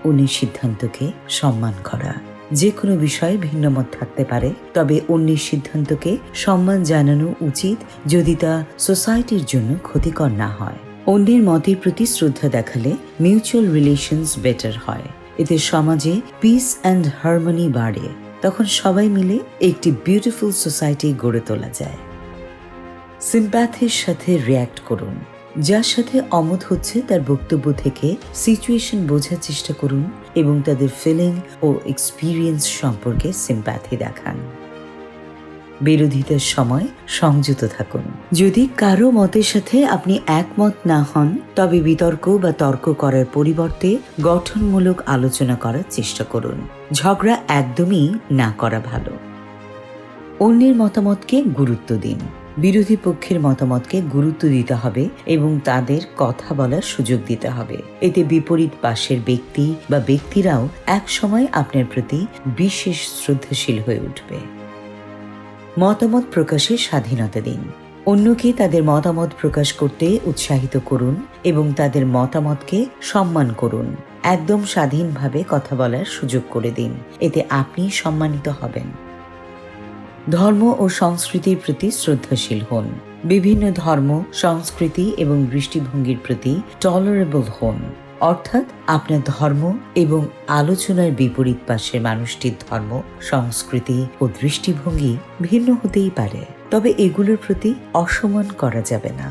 অন্যের সিদ্ধান্তকে সম্মান করা, যে কোনো বিষয়ে ভিন্ন মত থাকতে পারে, তবে অন্যের সিদ্ধান্তকে সম্মান জানানো উচিত যদি তা সোসাইটির জন্য ক্ষতিকর না হয়। অন্যের মতের প্রতি শ্রদ্ধা দেখালে মিউচুয়াল রিলেশনস বেটার হয়। এতে সমাজে পিস অ্যান্ড হারমোনি বাড়ে। তখন সবাই মিলে একটি বিউটিফুল সোসাইটি গড়ে তোলা যায়। সিম্প্যাথির সাথে রিয়্যাক্ট করুন। যার সাথে অমত হচ্ছে তার বক্তব্য থেকে সিচুয়েশন বোঝার চেষ্টা করুন এবং তাদের ফিলিং ও এক্সপিরিয়েন্স সম্পর্কে সিম্প্যাথি দেখান। বিরোধিতার সময় সংযত থাকুন। যদি কারো মতের সাথে আপনি একমত না হন, তবে বিতর্ক বা তর্ক করার পরিবর্তে গঠনমূলক আলোচনা করার চেষ্টা করুন। ঝগড়া একদমই না করা ভালো। অন্যের মতামতকে গুরুত্ব দিন। বিরোধী পক্ষের মতামতকে গুরুত্ব দিতে হবে এবং তাদের কথা বলার সুযোগ দিতে হবে। এতে বিপরীত পাশের ব্যক্তি বা ব্যক্তিরাও এক সময় আপনার প্রতি বিশেষ শ্রদ্ধাশীল হয়ে উঠবে। মতামত প্রকাশের স্বাধীনতা দিন। অন্যকে তাদের মতামত প্রকাশ করতে উৎসাহিত করুন এবং তাদের মতামতকে সম্মান করুন। একদম স্বাধীনভাবে কথা বলার সুযোগ করে দিন। এতে আপনি সম্মানিত হবেন। ধর্ম ও সংস্কৃতির প্রতি শ্রদ্ধাশীল হন। বিভিন্ন ধর্ম, সংস্কৃতি এবং দৃষ্টিভঙ্গির প্রতি টলারেবল হন। অর্থাৎ আপনার ধর্ম এবং আলোচনার বিপরীত পাশের মানুষটির ধর্ম, সংস্কৃতি ও দৃষ্টিভঙ্গি ভিন্ন হতেই পারে, তবে এগুলোর প্রতি অসম্মান করা যাবে না।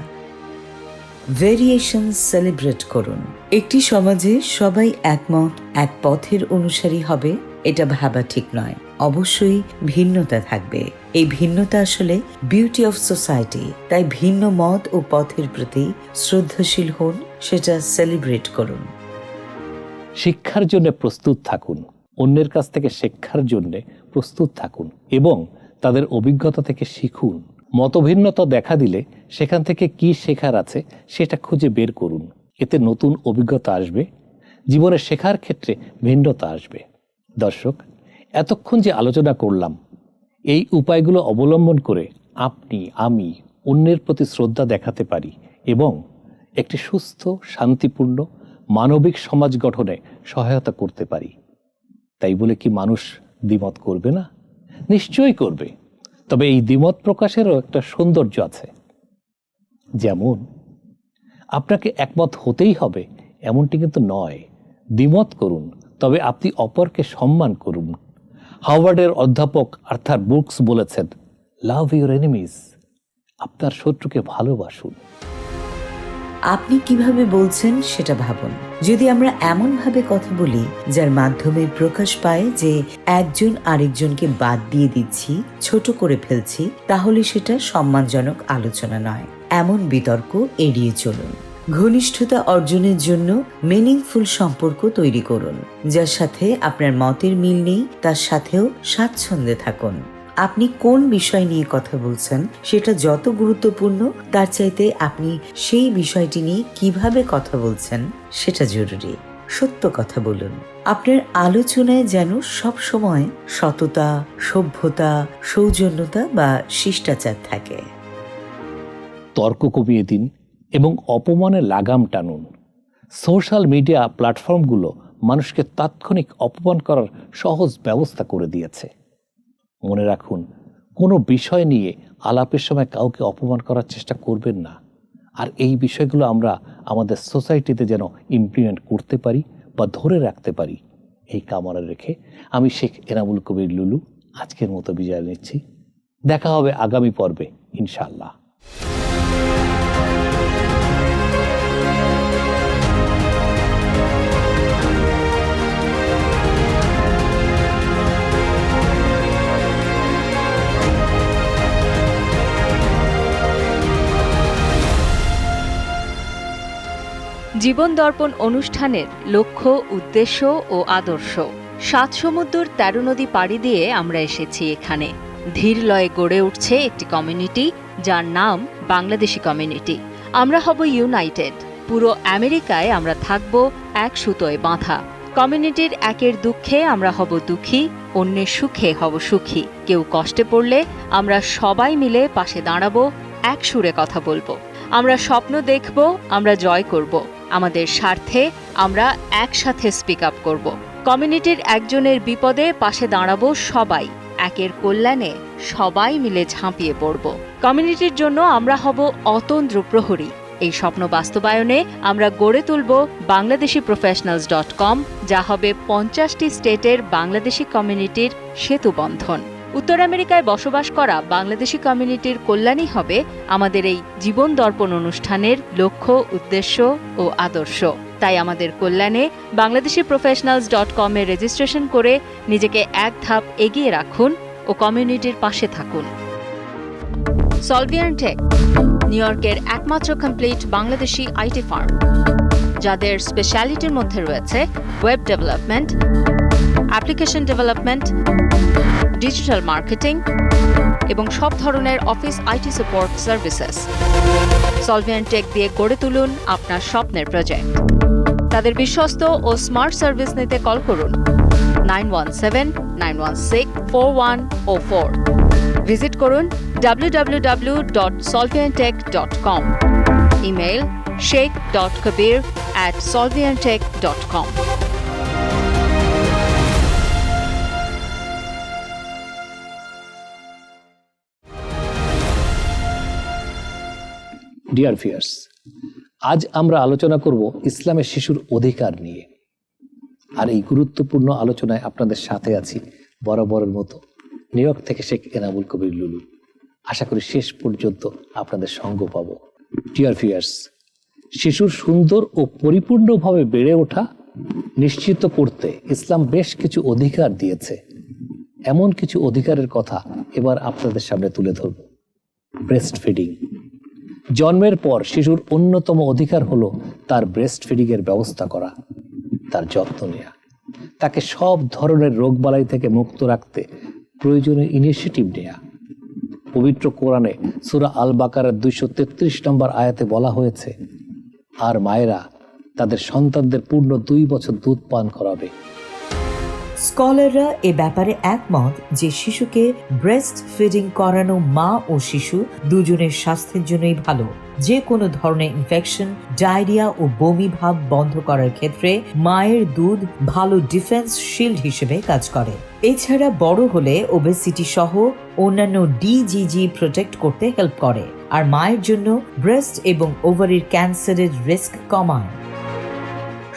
ভেরিয়েশন সেলিব্রেট করুন। একটি সমাজে সবাই একমত, এক পথের অনুসারী হবে, এটা ভাবা ঠিক নয়। অবশ্যই ভিন্নতা থাকবে। এই ভিন্নতা আসলে বিউটি অফ সোসাইটি। তাই ভিন্ন মত ও পথের প্রতি শ্রদ্ধাশীল হন, সেটা সেলিব্রেট করুন। শিক্ষার জন্য প্রস্তুত থাকুন। অন্যের কাছ থেকে শিক্ষার জন্য প্রস্তুত থাকুন এবং তাদের অভিজ্ঞতা থেকে শিখুন। মতভিন্নতা দেখা দিলে সেখান থেকে কি শেখার আছে সেটা খুঁজে বের করুন। এতে নতুন অভিজ্ঞতা আসবে, জীবনে শেখার ক্ষেত্রে ভিন্নতা আসবে। দর্শক, এতক্ষণ যে আলোচনা করলাম, এই উপায়গুলো অবলম্বন করে আপনি, আমি অন্যের প্রতি শ্রদ্ধা দেখাতে পারি এবং একটি সুস্থ, শান্তিপূর্ণ, মানবিক সমাজ গঠনে সহায়তা করতে পারি। তাই বলে কি মানুষ দ্বিমত করবে না? নিশ্চয়ই করবে। তবে এই দ্বিমত প্রকাশেরও একটা সৌন্দর্য আছে। যেমন আপনাকে একমত হতেই হবে এমনটি কিন্তু নয়। দ্বিমত করুন, তবে আপনি অপরকে সম্মান করুন। হার্ভার্ডের অধ্যাপক আর্থার ব্রুকস বলেছেন, লাভ ইউর এনিমিজ, আপনার শত্রুকে ভালোবাসুন। আপনি কিভাবে বলছেন সেটা ভাবুন। যদি আমরা এমন ভাবে কথা বলি যার মাধ্যমে প্রকাশ পায় যে একজন আরেকজনকে বাদ দিয়ে দিচ্ছি, ছোট করে ফেলছি, তাহলে সেটা সম্মানজনক আলোচনা নয়। এমন বিতর্ক এড়িয়ে চলুন। ঘনিষ্ঠতা অর্জনের জন্য মিনিংফুল সম্পর্ক তৈরি করুন। যার সাথে আপনার মতের মিল নেই তার সাথেও স্বাচ্ছন্দ্যে থাকুন। আপনি কোন বিষয় নিয়ে কথা বলছেন সেটা যত গুরুত্বপূর্ণ, তার চাইতে আপনি সেই বিষয়টি নিয়ে কিভাবে কথা বলছেন সেটা জরুরি। সত্য কথা বলুন। আপনার আলোচনায় যেন সব সময় সততা, সভ্যতা, সৌজন্যতা বা শিষ্টাচার থাকে। তর্ক কমিয়ে দিন এবং অপমানে লাগাম টানুন। সোশ্যাল মিডিয়া প্ল্যাটফর্মগুলো মানুষকে তাৎক্ষণিক অপমান করার সহজ ব্যবস্থা করে দিয়েছে। মনে রাখুন, কোনো বিষয় নিয়ে আলাপের সময় কাউকে অপমান করার চেষ্টা করবেন না। আর এই বিষয়গুলো আমরা আমাদের সোসাইটিতে যেন ইমপ্লিমেন্ট করতে পারি বা ধরে রাখতে পারি, এই কামনা রেখে আমি শেখ এনামুল কবির লুলু আজকের মতো বিদায় নিচ্ছি। দেখা হবে আগামী পর্বে ইনশাআল্লাহ। জীবন দর্পণ অনুষ্ঠানের লক্ষ্য, উদ্দেশ্য ও আদর্শ। ৭ সমুদ্র ১৩ নদী পাড়ি দিয়ে আমরা এসেছি এখানে। ধীর লয়ে গড়ে উঠছে একটি কমিউনিটি, যার নাম বাংলাদেশি কমিউনিটি। আমরা হব ইউনাইটেড। পুরো আমেরিকায় আমরা থাকব এক সুতোয় বাঁধা। কমিউনিটির একের দুঃখে আমরা হব দুঃখী, অন্যের সুখে হব সুখী। কেউ কষ্টে পড়লে আমরা সবাই মিলে পাশে দাঁড়াবো, এক সুরে কথা বলবো। আমরা স্বপ্ন দেখব, আমরা জয় করব। আমাদের স্বার্থে আমরা একসাথে স্পিক আপ করব। কমিউনিটির একজনের বিপদে পাশে দাঁড়াবো সবাই। একের কল্যাণে সবাই মিলে ঝাঁপিয়ে পড়ব। কমিউনিটির জন্য আমরা হব অতন্দ্র প্রহরী। এই স্বপ্ন বাস্তবায়নে আমরা গড়ে তুলব bangladeshiprofessionals.com, যা হবে 50টি স্টেটের বাংলাদেশি কমিউনিটির সেতুবন্ধন। উত্তর আমেরিকায় বসবাস করা বাংলাদেশি কমিউনিটির কল্যাণই হবে আমাদের এই জীবন দর্পণ অনুষ্ঠানের লক্ষ্য, উদ্দেশ্য ও আদর্শ। তাই আমাদের কল্যাণে bangladeshiprofessionals.com এ রেজিস্ট্রেশন করে নিজেকে এক ধাপ এগিয়ে রাখুন ও কমিউনিটির পাশে থাকুন। সলভিয়ান টেক, নিউ ইয়র্কের একমাত্র কমপ্লিট বাংলাদেশি আইটি ফার্ম, যাদের স্পেশালিটির মধ্যে রয়েছে web development, application development, digital marketing এবং সব ধরনের office IT support services. Solvian Tech দিয়ে গড়ে তুলুন আপনার স্বপ্নের প্রজেক্ট। তাদের বিশ্বস্ত ও স্মার্ট সার্ভিস নিতে কল করুন 9179164104। ভিজিট করুন www.solviantech.com। Email sheikh.kabir@solviantech.com। Dear viewers, আজ আমরা আলোচনা করব ইসলামের শিশুর অধিকার নিয়ে। আর এই গুরুত্বপূর্ণ আলোচনায় আপনাদের সাথে আছি বরাবরের মতো নিউ ইয়র্ক থেকে শেখ এনামুল কবির লুলু। আশা করি শেষ পর্যন্ত আপনাদের সঙ্গ পাব। ডিয়ার ভিউয়ার্স, শিশুর সুন্দর ও পরিপূর্ণভাবে বেড়ে ওঠা নিশ্চিত করতে ইসলাম বেশ কিছু অধিকার দিয়েছে। এমন কিছু অধিকারের কথা এবার আপনাদের সামনে তুলে ধরব। Breast feeding. জন্মের পর শিশুর অন্যতম অধিকার হলো তার ব্রেস্ট ফিডিংয়ের ব্যবস্থা করা, তার যত্ন নেওয়া, তাকে সব ধরনের রোগবালাই থেকে মুক্ত রাখতে প্রয়োজনীয় ইনিশিয়েটিভ নেওয়া। পবিত্র কোরআনে সূরা আল বাকারার 233 নম্বর আয়াতে বলা হয়েছে, আর মায়েরা তাদের সন্তানদের পূর্ণ 2 বছর দুধ পান করাবে। স্কলাররা এ ব্যাপারে একমত যে শিশুকে ব্রেস্ট ফিডিং করানো মা ও শিশু দুজনের স্বাস্থ্যের জন্যই ভালো। যে কোনো ধরনের ইনফেকশন, ডায়রিয়া ও বমি ভাব বন্ধ করার ক্ষেত্রে মায়ের দুধ ভালো ডিফেন্স শিল্ড হিসেবে কাজ করে। এছাড়া বড় হলে ওবেসিটি সহ অন্যান্য ডিজিজি প্রোটেক্ট করতে হেল্প করে, আর মায়ের জন্য ব্রেস্ট এবং ওভারির ক্যান্সারের রিস্ক কমায়।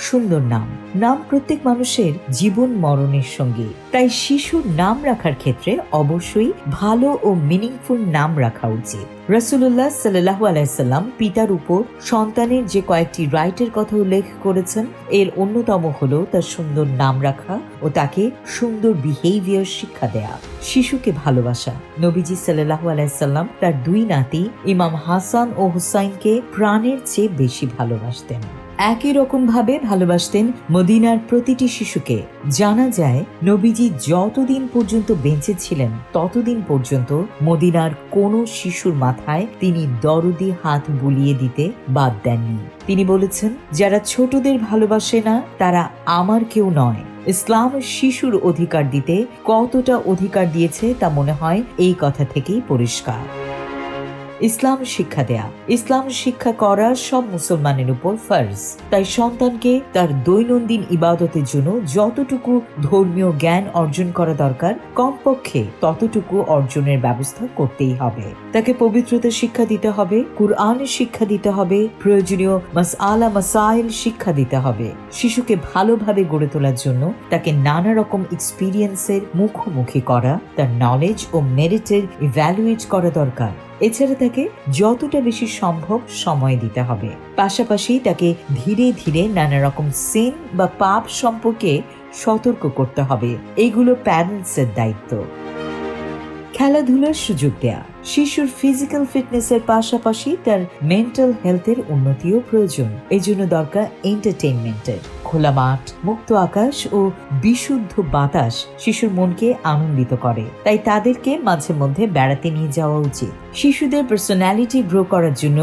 সুন্দর নাম। নাম প্রত্যেক মানুষের জীবন মরণের সঙ্গী, তাই শিশুর নাম রাখার ক্ষেত্রে অবশ্যই ভালো ও মিনিংফুল নাম রাখা উচিত। রাসূলুল্লাহ সাল্লাল্লাহু আলাইহি সাল্লাম পিতার উপর সন্তানের যে কয়েকটি রাইটের কথা উল্লেখ করেছেন, এর অন্যতম হলো তার সুন্দর নাম রাখা ও তাকে সুন্দর বিহেভিয়ার শিক্ষা দেয়া। শিশুকে ভালোবাসা। নবীজি সাল্লাল্লাহু আলাইহি সাল্লাম তার 2 নাতি ইমাম হাসান ও হুসাইনকে প্রাণের চেয়ে বেশি ভালোবাসতেন। একই রকম ভাবে ভালোবাসতেন মদিনার প্রতিটি শিশুকে। জানা যায় নবীজি যতদিন পর্যন্ত বেঁচে ছিলেন ততদিন পর্যন্ত মদিনার কোনো শিশুর মাথায় তিনি দরদি হাত বুলিয়ে দিতে বাদ দেননি। তিনি বলেছেন, যারা ছোটদের ভালোবাসে না তারা আমার কেউ নয়। ইসলাম শিশুর অধিকার দিতে কতটা অধিকার দিয়েছে তা মনে হয় এই কথা থেকেই পরিষ্কার। ইসলাম শিক্ষা দেয়া, ইসলাম শিক্ষা করা সব মুসলমানের উপর ফরজ। তাই সন্তানকে তার দৈনন্দিন ইবাদতের জন্য যতটুকু ধর্মীয় জ্ঞান অর্জন করা দরকার কমপক্ষে ততটুকু অর্জনের ব্যবস্থা করতেই হবে। তাকে পবিত্রতা শিক্ষা দিতে হবে, কুরআনের শিক্ষা দিতে হবে, প্রয়োজনীয় মাসআলা মাসাইল শিক্ষা দিতে হবে। শিশুকে ভালোভাবে গড়ে তোলার জন্য তাকে নানা রকম এক্সপিরিয়েন্সের মুখোমুখি করা, তার নলেজ ও মেরিটের ইভ্যালুয়েট করা দরকার। এছাড়া তাকে যতটা বেশি সম্ভব সময় দিতে হবে। পাশাপাশি তাকে ধীরে ধীরে নানা রকম সিন বা পাপ সম্পর্কে সতর্ক করতে হবে। এইগুলো প্যারেন্টসের দায়িত্ব। খেলাধুলার সুযোগ দেয়া, শিশুর ফিজিক্যাল ফিটনেসের পাশাপাশি তার মেন্টাল হেলথের উন্নতিও প্রয়োজন। এই জন্য দরকার এন্টারটেইনমেন্টের। খোলা মাঠ, মুক্ত আকাশ ও বিশুদ্ধ বাতাস শিশুর মনকে আনন্দিত করে। তাই তাদেরকে মাঝে মধ্যে বেড়াতে নিয়ে যাওয়া উচিত। শিশুদের পার্সোনালিটি গ্রো করার জন্য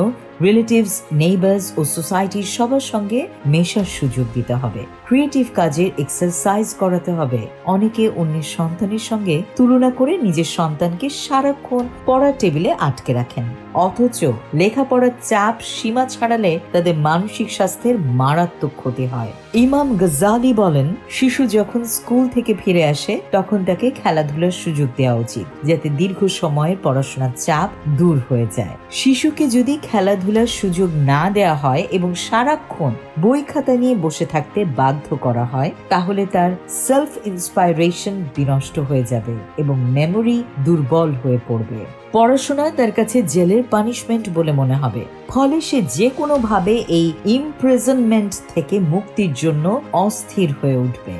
রিলেটিভস, নেইবার্স ও সোসাইটির সবার সঙ্গে মেশার সুযোগ দিতে হবে। ক্রিয়েটিভ কাজের এক্সারসাইজ করাতে হবে। অনেকে অন্যের সন্তানের সঙ্গে তুলনা করে নিজের সন্তানকে সারাক্ষণ পড়ার টেবিলে আটকে রাখেন, অথচ লেখাপড়ার চাপ সীমা ছাড়ালে তাদের মানসিক স্বাস্থ্যের মারাত্মক ক্ষতি হয়। ইমাম গজ্জালি বলেন, শিশু যখন স্কুল থেকে ফিরে আসে তখন তাকে খেলাধুলার সুযোগ দেওয়া উচিত, যাতে দীর্ঘ সময়ের পড়াশোনার চাপ দূর হয়ে যায়। শিশুকে যদি খেলাধুলার সুযোগ না দেওয়া হয় এবং সারাক্ষণ বই খাতা নিয়ে বসে থাকতে বাধ্য করা হয়, তাহলে তার সেলফ ইন্সপাইরেশন বিনষ্ট হয়ে যাবে এবং মেমোরি দুর্বল হয়ে পড়বে। পড়াশোনা তার কাছে জেলের পানিশমেন্ট বলে মনে হবে। ফলে সে যে কোনো ভাবে এই ইমপ্রিজনমেন্ট থেকে মুক্তির জন্য অস্থির হয়ে উঠবে।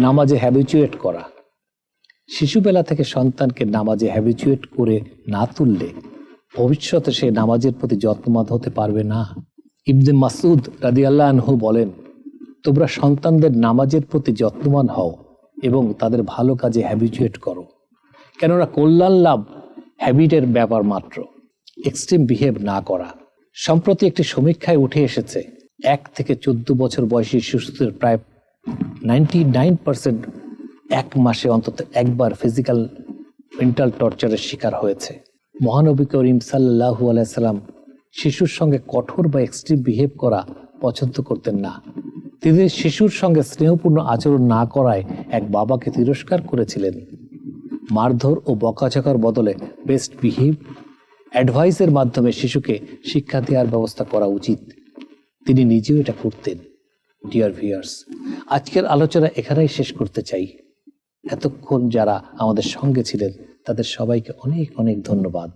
নামাজে হ্যাবিচুয়েট করা, শিশুবেলা থেকে সন্তানকে নামাজে হ্যাবিচুয়েট করে না তুললে ভবিষ্যতে সে নামাজের প্রতি যত্নবান হতে পারবে না। ইবনে মাসউদ রাদিয়াল্লাহু আনহু বলেন, তোমরা সন্তানদের নামাজের প্রতি যত্নবান হও এবং তাদের ভালো কাজে হ্যাবিচুয়েট করো, কেননা কল্যাণ লাভ হ্যাবিটের ব্যাপার মাত্র, এক্সট্রিম বিহেভ না করা। সম্প্রতি একটি সমীক্ষায় উঠে এসেছে 1 থেকে 14 বছর বয়সী শিশুদের প্রায় 99% 1 মাসে অন্তত একবার ফিজিক্যাল মেন্টাল টর্চারের শিকার হয়েছে। মহানবী করিম সাল্লাল্লাহু আলাইহি সাল্লাম শিশুর সঙ্গে কঠোর বা এক্সট্রিম বিহেভ করা পছন্দ করতেন না। তিনি শিশুর সঙ্গে স্নেহপূর্ণ আচরণ না করায় এক বাবাকে তিরস্কার করেছিলেন। মারধর ও বকাঝকার বদলে বেস্ট বিহেভ অ্যাডভাইসের মাধ্যমে শিশুকে শিক্ষা দেওয়ার ব্যবস্থা করা উচিত। তিনি নিজেও এটা করতেন। ডিয়ার ভিউয়ার্স, আজকের আলোচনা এখানেই শেষ করতে চাই। এতক্ষণ যারা আমাদের সঙ্গে ছিলেন তাদের সবাইকে অনেক অনেক ধন্যবাদ।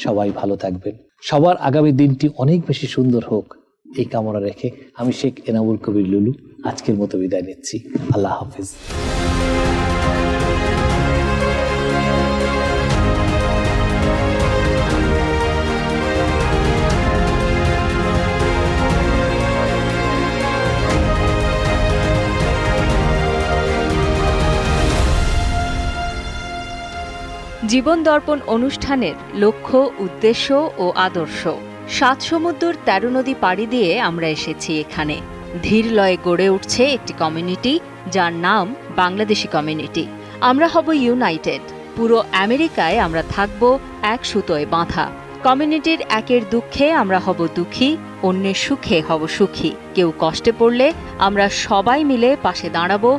সবাই ভালো থাকবেন, সবার আগামী দিনটি অনেক বেশি সুন্দর হোক এই কামনা রেখে আমি শেখ এনামুল কবির লুলু আজকের মতো বিদায় নিচ্ছি। আল্লাহ হাফিজ। জীবন দর্পণ অনুষ্ঠানের লক্ষ্য, উদ্দেশ্য ও আদর্শ। 7 সমুদ্র 13 নদী পাড়ি দিয়ে আমরা এসেছি এখানে। ধীর লয়ে গড়ে উঠছে একটি কমিউনিটি, যার নাম বাংলাদেশি কমিউনিটি। আমরা হব ইউনাইটেড। পুরো আমেরিকায় আমরা থাকব এক সুতোয় বাঁধা। কমিউনিটির একের দুঃখে আমরা হব দুঃখী, অন্যের সুখে হব সুখী। কেউ কষ্টে পড়লে আমরা সবাই মিলে পাশে দাঁড়াবো,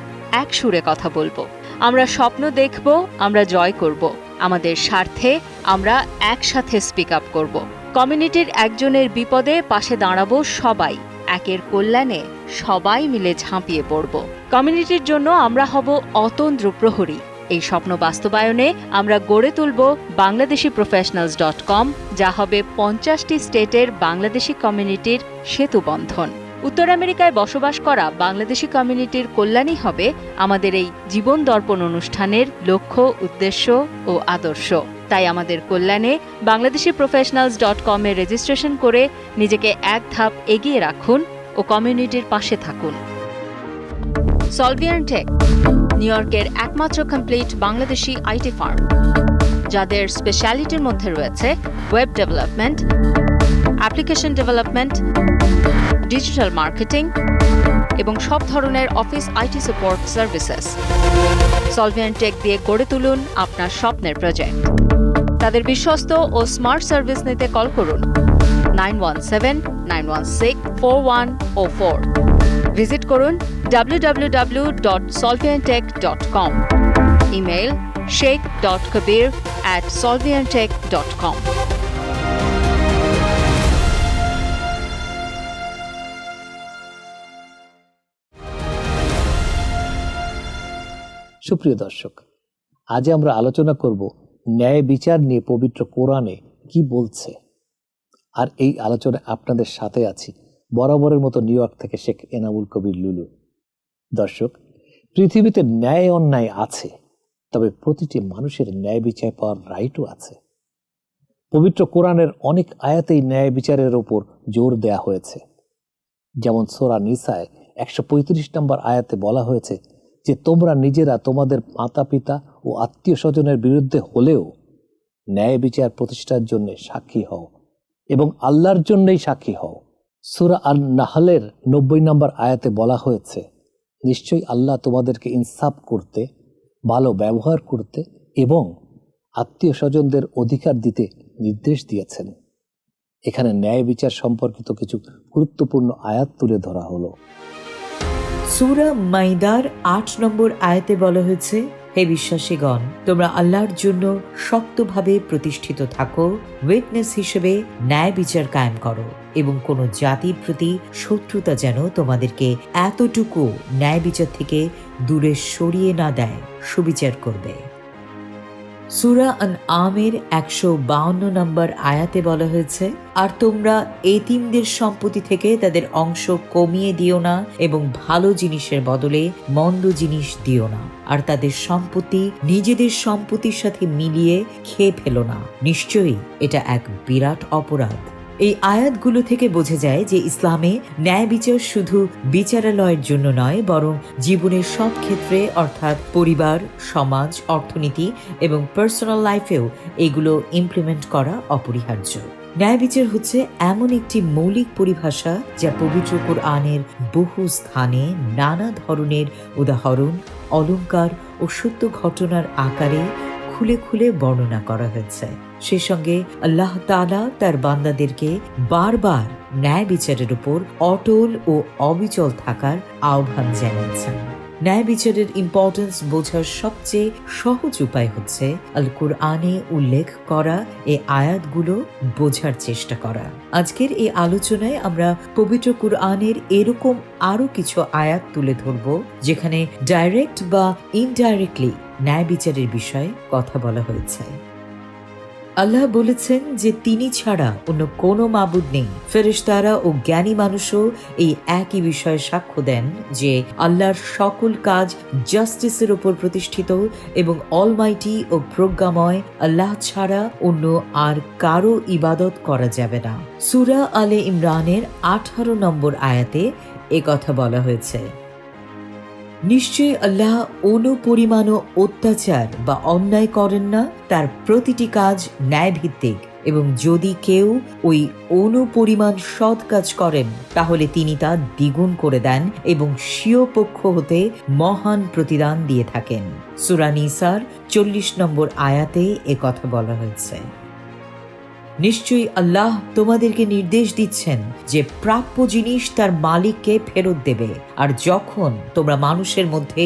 এক সুরে কথা বলবো। আমরা স্বপ্ন দেখব, আমরা জয় করব। আমাদের স্বার্থে আমরা একসাথে স্পিক আপ করব। কমিউনিটির একজনের বিপদে পাশে দাঁড়াবো সবাই। একের কল্যাণে সবাই মিলে ঝাঁপিয়ে পড়ব। কমিউনিটির জন্য আমরা হব অতন্দ্র প্রহরী। এই স্বপ্ন বাস্তবায়নে আমরা গড়ে তুলব bangladeshiprofessionals.com, যা হবে 50টি স্টেটের বাংলাদেশি কমিউনিটির সেতুবন্ধন। উত্তর আমেরিকায় বসবাস করা বাংলাদেশি কমিউনিটির কল্যাণই হবে আমাদের এই জীবন দর্পণ অনুষ্ঠানের লক্ষ্য, উদ্দেশ্য ও আদর্শ। তাই আমাদের কল্যাণে bangladeshiprofessionals.com এ রেজিস্ট্রেশন করে নিজেকে এক ধাপ এগিয়ে রাখুন ও কমিউনিটির পাশে থাকুন। সলভিয়ান টেক, নিউ ইয়র্কের একমাত্র কমপ্লিট বাংলাদেশি আইটি ফার্ম, যাদের স্পেশালিটির মধ্যে রয়েছে web development, application development, digital marketing এবং সব ধরনের office IT support services. Solvian Tech দিয়ে গড়ে তুলুন আপনার স্বপ্নের প্রজেক্ট। তাদের বিশ্বস্ত ও স্মার্ট সার্ভিস নিতে কল করুন 917-916-4104। ভিজিট করুন www.solviantech.com। Email sheikh.kabir@solviantech.com। সুপ্রিয় দর্শক, আজ আমরা আলোচনা করব ন্যায় বিচার নিয়ে পবিত্র কোরআনে কি বলছে। আর এই আলোচনায় আপনাদের সাথে আছি বরাবরের মতো নিউ ইয়র্ক থেকে শেখ এনামুল কবির লুলু। দর্শক, পৃথিবীতে ন্যায় অন্যায় আছে, তবে প্রতিটি মানুষের ন্যায় বিচার পাওয়ার রাইটও আছে। পবিত্র কোরআনের অনেক আয়াতেই ন্যায় বিচারের ওপর জোর দেয়া হয়েছে। যেমন সূরা নিসায় 135 নম্বর আয়াতে বলা হয়েছে যে তোমরা নিজেরা তোমাদের মাতা পিতা ও আত্মীয় স্বজনের বিরুদ্ধে হলেও ন্যায় বিচার প্রতিষ্ঠার জন্য সাক্ষী হও এবং আল্লাহর জন্যই সাক্ষী হও। সূরা আন-নাহলের 90 নম্বর আয়াতে বলা হয়েছে, নিশ্চয়ই আল্লাহ তোমাদেরকে ইনসাফ করতে, ভালো ব্যবহার করতে এবং আত্মীয় স্বজনদের অধিকার দিতে নির্দেশ দিয়েছেন। এখানে ন্যায় বিচার সম্পর্কিত কিছু গুরুত্বপূর্ণ আয়াত তুলে ধরা হলো। সূরা মাইদার 8 নম্বর আয়াতে বলা হয়েছে, হে বিশ্বাসীগণ, তোমরা আল্লাহর জন্য শক্তভাবে প্রতিষ্ঠিত থাকো, উইটনেস হিসেবে ন্যায় বিচার কায়েম করো এবং কোনো জাতির প্রতি শত্রুতা যেন তোমাদেরকে এতটুকু ন্যায় বিচার থেকে দূরে সরিয়ে না দেয়, সুবিচার করবে। সূরা আন-আমের 152 নম্বর আয়াতে বলা হয়েছে, আর তোমরা এতিমদের সম্পত্তি থেকে তাদের অংশ কমিয়ে দিও না এবং ভালো জিনিসের বদলে মন্দ জিনিস দিও না, আর তাদের সম্পত্তি নিজেদের সম্পত্তির সাথে মিলিয়ে খেয়ে ফেলো না, নিশ্চয়ই এটা এক বিরাট অপরাধ। এই আয়াতগুলো থেকে বোঝা যায় যে ইসলামে ন্যায় বিচার শুধু বিচারালয়ের জন্য নয়, বরং জীবনের সব ক্ষেত্রে অর্থাৎ পরিবার, সমাজ, অর্থনীতি এবং পার্সোনাল লাইফেও এগুলো ইমপ্লিমেন্ট করা অপরিহার্য। ন্যায় বিচার হচ্ছে এমন একটি মৌলিক পরিভাষা যা পবিত্র কোরআনের বহু স্থানে নানা ধরনের উদাহরণ, অলংকার ও সত্য ঘটনার আকারে খুলে খুলে বর্ণনা করা হয়েছে। সেই সঙ্গে আল্লাহ তাআলা তার বান্দাদেরকে বারবার ন্যায় বিচারের উপর অটল ও অবিচল থাকার আহ্বান জানিয়েছেন। ন্যায় বিচারের ইম্পর্টেন্স বোঝার সবচেয়ে সহজ উপায় হচ্ছে আল কুরআনে উল্লেখ করা এই আয়াতগুলো বোঝার চেষ্টা করা। আজকের এই আলোচনায় আমরা পবিত্র কুরআনের এরকম আরো কিছু আয়াত তুলে ধরব যেখানে ডাইরেক্ট বা ইনডাইরেক্টলি ন্যায় বিচারের বিষয়ে কথা বলা হয়েছে। আল্লাহ বলেছেন যে তিনি ছাড়া অন্য কোনো মাবুদ নেই। ফেরেশতারা ও জ্ঞানী মানুষও এই একই বিষয়ে সাক্ষ্য দেন যে আল্লাহর সকল কাজ জাস্টিসের উপর প্রতিষ্ঠিত এবং অলমাইটি ও প্রজ্ঞাময় আল্লাহ ছাড়া অন্য আর কারো ইবাদত করা যাবে না। সূরা আলে ইমরানের 18 নম্বর আয়াতে এ কথা বলা হয়েছে, নিশ্চয়ই আল্লাহ অনুপরিমাণ অত্যাচার বা অন্যায় করেন না, তার প্রতিটি কাজ ন্যায়ভিত্তিক, এবং যদি কেউ ওই অনুপরিমাণ সৎ কাজ করেন তাহলে তিনি তা দ্বিগুণ করে দেন এবং স্বীয় পক্ষ হতে মহান প্রতিদান দিয়ে থাকেন। সূরা নিসার 40 নম্বর আয়াতে এ কথা বলা হয়েছে। নিশ্চয়ই আল্লাহ তোমাদেরকে নির্দেশ দিচ্ছেন যে প্রাপ্য জিনিস তার মালিককে ফেরত দেবে, আর যখন তোমরা মানুষের মধ্যে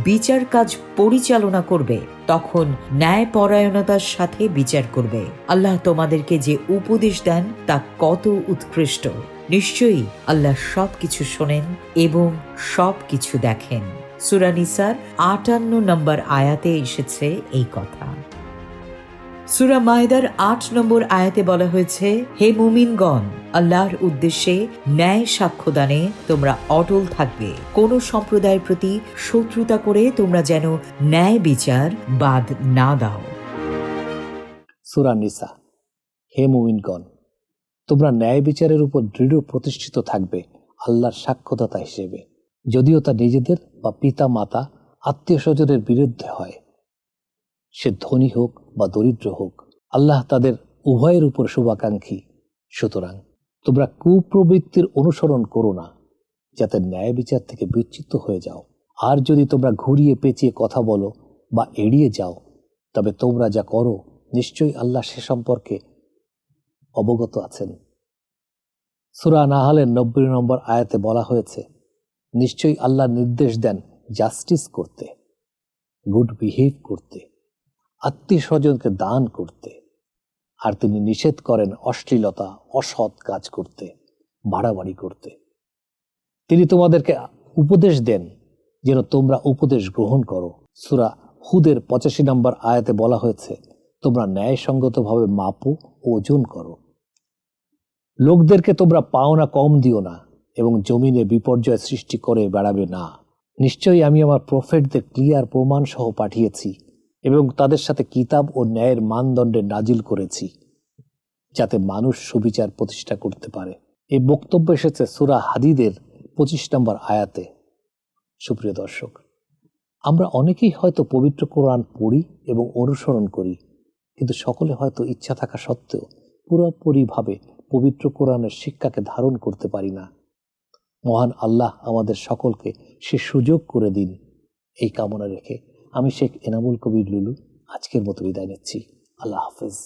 বিচার কাজ পরিচালনা করবে তখন ন্যায়পরায়ণতার সাথে বিচার করবে। আল্লাহ তোমাদেরকে যে উপদেশ দেন তা কত উৎকৃষ্ট। নিশ্চয়ই আল্লাহ সবকিছু শোনেন এবং সবকিছু দেখেন। সূরা নিসার 58 নম্বর আয়াতে এসেছে এই কথা। সূরা মাইদার 8 নম্বর আয়াতে বলা হয়েছে, হে মুমিনগণ, আল্লাহর উদ্দেশ্যে ন্যায় সাক্ষ্যদানে তোমরা অটল থাকবে। কোন সম্প্রদায়ের প্রতি শত্রুতা করে তোমরা যেন ন্যায় বিচার বাদ না দাও। সূরা নিসা। হে মুমিনগণ, তোমরা ন্যায় বিচারের উপর দৃঢ় প্রতিষ্ঠিত থাকবে আল্লাহর সাক্ষ্যদাতা হিসেবে, যদিও তা নিজেদের বা পিতা মাতা আত্মীয় স্বজনের বিরুদ্ধে হয়, সে ধনী হোক বা দরিদ্র হোক, আল্লাহ তাদের উভয়ের উপর শুভাকাঙ্ক্ষী। সুতরাং তোমরা কুপ্রবৃত্তির অনুসরণ করো না, যাতে ন্যায় বিচার থেকে বিচ্যুত হয়ে যাও। আর যদি তোমরা ঘুরিয়ে পেঁচিয়ে কথা বলো বা এড়িয়ে যাও, তবে তোমরা যা করো নিশ্চয়ই আল্লাহ সে সম্পর্কে অবগত আছেন। সূরা নাহলের 90 নম্বর আয়াতে বলা হয়েছে, নিশ্চয়ই আল্লাহ নির্দেশ দেন জাস্টিস করতে, গুড বিহেভ করতে, আত্মীয় স্বজনকে দান করতে, আর তিনি নিষেধ করেন অশ্লীলতা, অসৎ কাজ করতে, বাড়াবাড়ি করতে। তিনি তোমাদেরকে উপদেশ দেন যেন তোমরা উপদেশ গ্রহণ করো। সূরা হুদের 85 নম্বর আয়াতে বলা হয়েছে, তোমরা ন্যায়সঙ্গতভাবে মাপো ও ওজন করো। লোকদেরকে তোমরা পাওনা কম দিও না এবং জমিনে বিপর্যয় সৃষ্টি করে বেড়াবে না। নিশ্চয়ই আমি আমার প্রফেটদের ক্লিয়ার প্রমাণ সহ পাঠিয়েছি এবং তাদের সাথে কিতাব ও ন্যায়ের মানদণ্ডে নাজিল করেছি, যাতে মানুষ সুবিচার প্রতিষ্ঠা করতে পারে। এই বক্তব্য এসেছে সূরা হাদিদের 25 নম্বর আয়াতে। সুপ্রিয় দর্শক, আমরা অনেকেই হয়তো পবিত্র কোরআন পড়ি এবং অনুসরণ করি, কিন্তু সকলে হয়তো ইচ্ছা থাকা সত্ত্বেও পুরোপুরিভাবে পবিত্র কোরআনের শিক্ষাকে ধারণ করতে পারি না। মহান আল্লাহ আমাদের সকলকে সে সুযোগ করে দিন, এই কামনা রেখে আমি শেখ এনামুল কবির লুলু আজকের মতো বিদায় নিচ্ছি। আল্লাহ হাফেজ।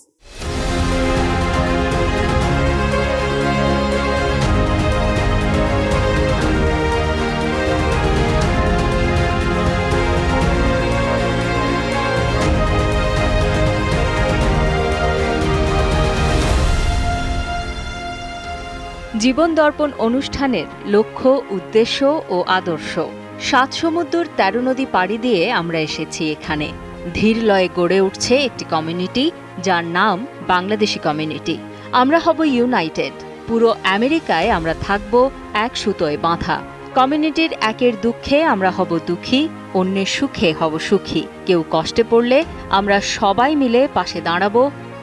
জীবন দর্পণ অনুষ্ঠানের লক্ষ্য, উদ্দেশ্য ও আদর্শ। 7 সমুদ্র 13 নদী পাড়ি দিয়ে আমরা এসেছি এখানে। ধীর লয়ে গড়ে উঠছে একটি কমিউনিটি, যার নাম বাংলাদেশি কমিউনিটি। আমরা হব ইউনাইটেড। পুরো আমেরিকায় আমরা থাকব এক সুতোয় বাঁধা। কমিউনিটির একের দুঃখে আমরা হব দুঃখী, অন্যের সুখে হব সুখী। কেউ কষ্টে পড়লে আমরা সবাই মিলে পাশে দাঁড়াবো,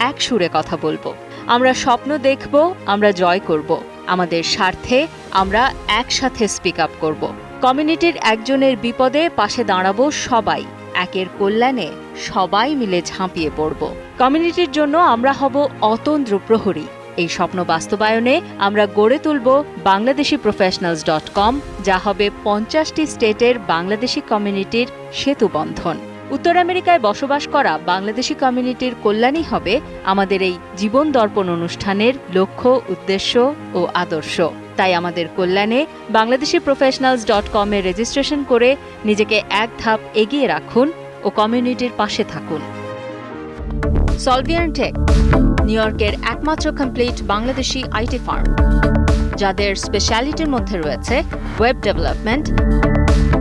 এক সুরে কথা বলবো। আমরা স্বপ্ন দেখব, আমরা জয় করব। আমাদের স্বার্থে আমরা একসাথে স্পিক আপ করব। কমিউনিটির একজনের বিপদে পাশে দাঁড়াবো সবাই। একের কল্যাণে সবাই মিলে ঝাঁপিয়ে পড়ব। কমিউনিটির জন্য আমরা হব অতন্দ্র প্রহরী। এই স্বপ্ন বাস্তবায়নে আমরা গড়ে তুলব bangladeshiprofessionals.com, যা হবে 50টি স্টেটের বাংলাদেশি কমিউনিটির সেতুবন্ধন। উত্তর আমেরিকায় বসবাস করা বাংলাদেশি কমিউনিটির কল্যাণই হবে আমাদের এই জীবন দর্পণ অনুষ্ঠানের লক্ষ্য, উদ্দেশ্য ও আদর্শ। তাই আমাদের কল্যাণে bangladeshiprofessionals.com এ রেজিস্ট্রেশন করে নিজেকে এক ধাপ এগিয়ে রাখুন ও কমিউনিটির পাশে থাকুন। সলভিয়ান টেক, নিউ ইয়র্কের একমাত্র কমপ্লিট বাংলাদেশি আইটি ফার্ম, যাদের স্পেশালিটির মধ্যে রয়েছে web development,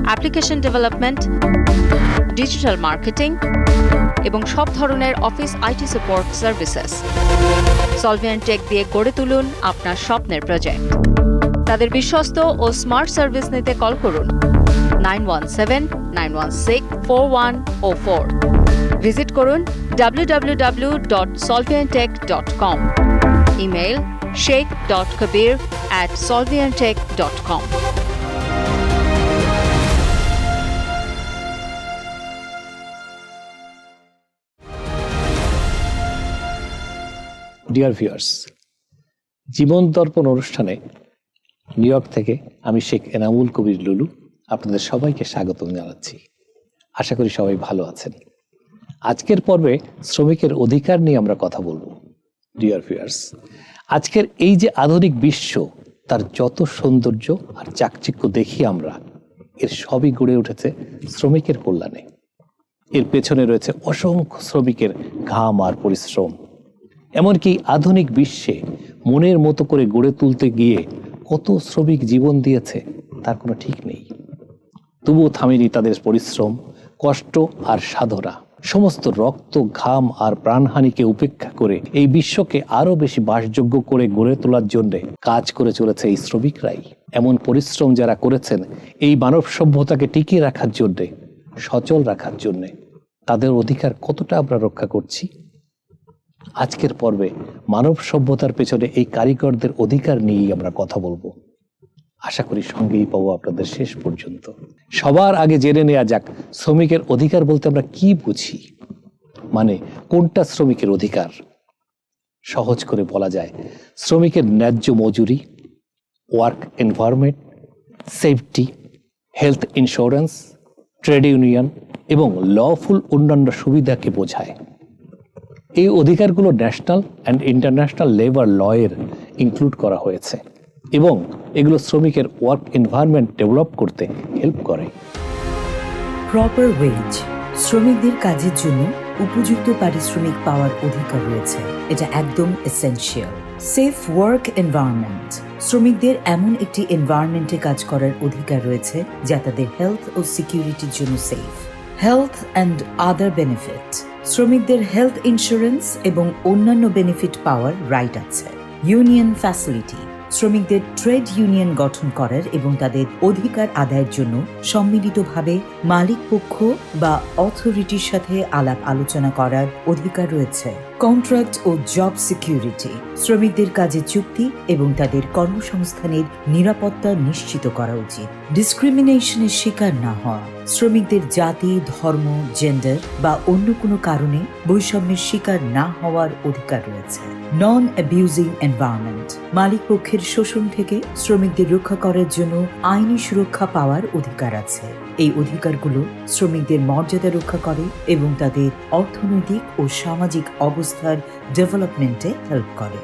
application development, digital marketing এবং সব ধরনের office IT support services. Solvian Tech দিয়ে গড়ে তুলুন আপনার স্বপ্নের প্রজেক্ট। তাদের বিশ্বস্ত ও স্মার্ট সার্ভিস নিতে কল করুন 9179164104। ভিজিট করুন www.solviantech.com। Email sheikh.kabir@solviantech.com। Dear viewers, জীবন দর্পণ অনুষ্ঠানে নিউ ইয়র্ক থেকে আমি শেখ এনামুল কবির লুলু আপনাদের সবাইকে স্বাগত জানাচ্ছি। আশা করি সবাই ভালো আছেন। আজকের পর্বে শ্রমিকের অধিকার নিয়ে আমরা কথা বলবো। ডিয়ার ভিউয়ার্স, আজকের এই যে আধুনিক বিশ্ব, তার যত সৌন্দর্য আর চাকচিক্য দেখি আমরা, এর সবই গড়ে উঠেছে শ্রমিকের কল্যাণে। এর পেছনে রয়েছে অসংখ্য শ্রমিকের ঘাম আর পরিশ্রম। এমনকি আধুনিক বিশ্বে মনের মতো করে গড়ে তুলতে গিয়ে কত শ্রমিক জীবন দিয়েছে তার কোনো ঠিক নেই। তবুও থামেনি তাদের পরিশ্রম, কষ্ট আর সাধনা। সমস্ত রক্ত, ঘাম আর প্রাণহানিকে উপেক্ষা করে এই বিশ্বকে আরো বেশি বাসযোগ্য করে গড়ে তোলার জন্য কাজ করে চলেছে এই শ্রমিকরাই। এমন পরিশ্রম যারা করেছেন এই মানব সভ্যতাকে টিকিয়ে রাখার জন্যে, সচল রাখার জন্যে, তাদের অধিকার কতটা আমরা রক্ষা করছি? আজকের পর্বে মানব সভ্যতার পেছনে এই কারিগরদের অধিকার নিয়েই আমরা কথা বলবো। আশা করি সঙ্গেই পাবো আপনাদের শেষ পর্যন্ত। সবার আগে জেনে নেওয়া যাক শ্রমিকের অধিকার বলতে আমরা কি বুঝি, মানে কোনটা শ্রমিকের অধিকার। সহজ করে বলা যায় শ্রমিকের ন্যায্য মজুরি, work environment, safety, health insurance, trade union এবং লফুল অন্যান্য সুবিধাকে বোঝায়। এই অধিকারগুলো ন্যাশনাল অ্যান্ড ইন্টারন্যাশনাল লেবার লয়ের ইনক্লুড করা হয়েছে এবং এগুলো শ্রমিকের ওয়ার্ক এনভায়রনমেন্ট ডেভেলপ করতে হেল্প করে। প্রপার ওয়েজ, শ্রমিকদের কাজের জন্য উপযুক্ত পারিশ্রমিক পাওয়ার অধিকার রয়েছে, এটা একদম এসেনশিয়াল। সেফ ওয়ার্ক এনভায়রনমেন্ট, শ্রমিকদের এমন একটি এনভায়রনমেন্টে কাজ করার অধিকার রয়েছে যা তাদের হেলথ ও সিকিউরিটির জন্য safe. Health and other benefit, শ্রমিকদের হেলথ ইন্স্যুরেন্স এবং অন্যান্য বেনিফিট পাওয়ার রাইট আছে। ইউনিয়ন ফ্যাসিলিটি, শ্রমিকদের ট্রেড ইউনিয়ন গঠন করার এবং তাদের অধিকার আদায়ের জন্য সম্মিলিতভাবে মালিক পক্ষ বা অথরিটির সাথে আলাপ আলোচনা করার অধিকার রয়েছে। কন্ট্রাক্ট ও জব সিকিউরিটি, শ্রমিকদের কাজে চুক্তি এবং তাদের কর্মসংস্থানের নিরাপত্তা নিশ্চিত করা উচিত। ডিসক্রিমিনেশনের শিকার না হওয়া, শ্রমিকদের জাতি, ধর্ম, জেন্ডার বা অন্য কোনো কারণে বৈষম্যের শিকার না হওয়ার অধিকার রয়েছে। নন অ্যাবিউজিং এনভায়রনমেন্ট, মালিক পক্ষের শোষণ থেকে শ্রমিকদের রক্ষা করার জন্য আইনি সুরক্ষা পাওয়ার অধিকার আছে। এই অধিকারগুলো শ্রমিকদের মর্যাদা রক্ষা করে এবং তাদের অর্থনৈতিক ও সামাজিক অবস্থার ডেভেলপমেন্টে হেল্প করে।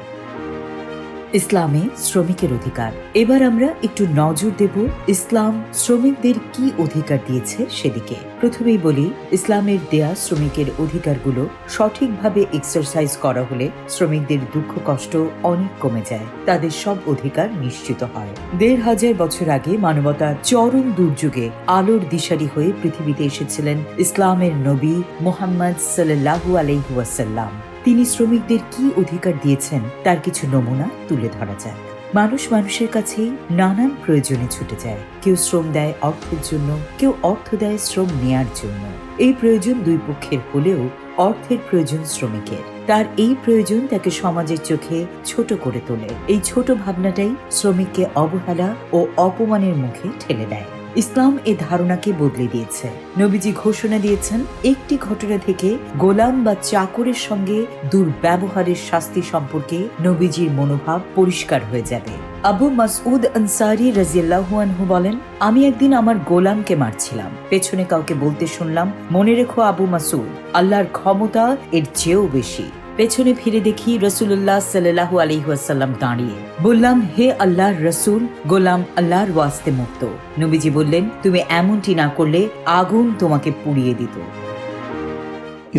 ইসলামে শ্রমিকের অধিকার, এবার আমরা একটু নজর দেব ইসলাম শ্রমিকদের কি অধিকার দিয়েছে সেদিকে। প্রথমেই বলি, ইসলামের দেয়া শ্রমিকের অধিকারগুলো সঠিকভাবে এক্সারসাইজ করা হলে শ্রমিকদের দুঃখ কষ্ট অনেক কমে যায়, তাদের সব অধিকার নিশ্চিত হয়। ১৫০০ বছর আগে মানবতার চরম দুর্যোগে আলোর দিশারি হয়ে পৃথিবীতে এসেছিলেন ইসলামের নবী মুহাম্মদ সাল্লাল্লাহু আলাইহি ওয়াসাল্লাম। তিনি শ্রমিকদের কি অধিকার দিয়েছেন তার কিছু নমুনা তুলে ধরা যায়। মানুষ মানুষের কাছে নানান প্রয়োজনে ছুটে যায়। কেউ শ্রম দেয় অর্থের জন্য, কেউ অর্থ দেয় শ্রম নেয়ার জন্য। এই প্রয়োজন দুই পক্ষের হলেও অর্থের প্রয়োজন শ্রমিকের। তার এই প্রয়োজন তাকে সমাজের চোখে ছোট করে তোলে। এই ছোট ভাবনাটাই শ্রমিককে অবহেলা ও অপমানের মুখে ঠেলে দেয়। ইসলাম এ ধারণাকে বদলে দিয়েছে। নবীজি ঘোষণা দিয়েছেন, একটি ঘটনা থেকে গোলাম বা চাকরের সঙ্গে দুর্ব্যবহারের শাস্তি সম্পর্কে নবীজির মনোভাব পরিষ্কার হয়ে যাবে। আবু মাসউদ আনসারী রাদিয়াল্লাহু আনহু বলেন, আমি একদিন আমার গোলামকে মারছিলাম। পেছনে কাউকে বলতে শুনলাম, মনে রেখো আবু মাসউদ, আল্লাহর ক্ষমতা এর চেয়েও বেশি। পেছনে ফিরে দেখি রাসূলুল্লাহ সাল্লাল্লাহু আলাইহি ওয়াসাল্লাম দাঁড়িয়ে। বললাম, হে আল্লাহর রাসূল, গোলাম আল্লাহর ওয়াস্তে মুক্ত। নবীজি বললেন, তুমি এমনটি না করলে আগুন তোমাকে পুড়িয়ে দিত।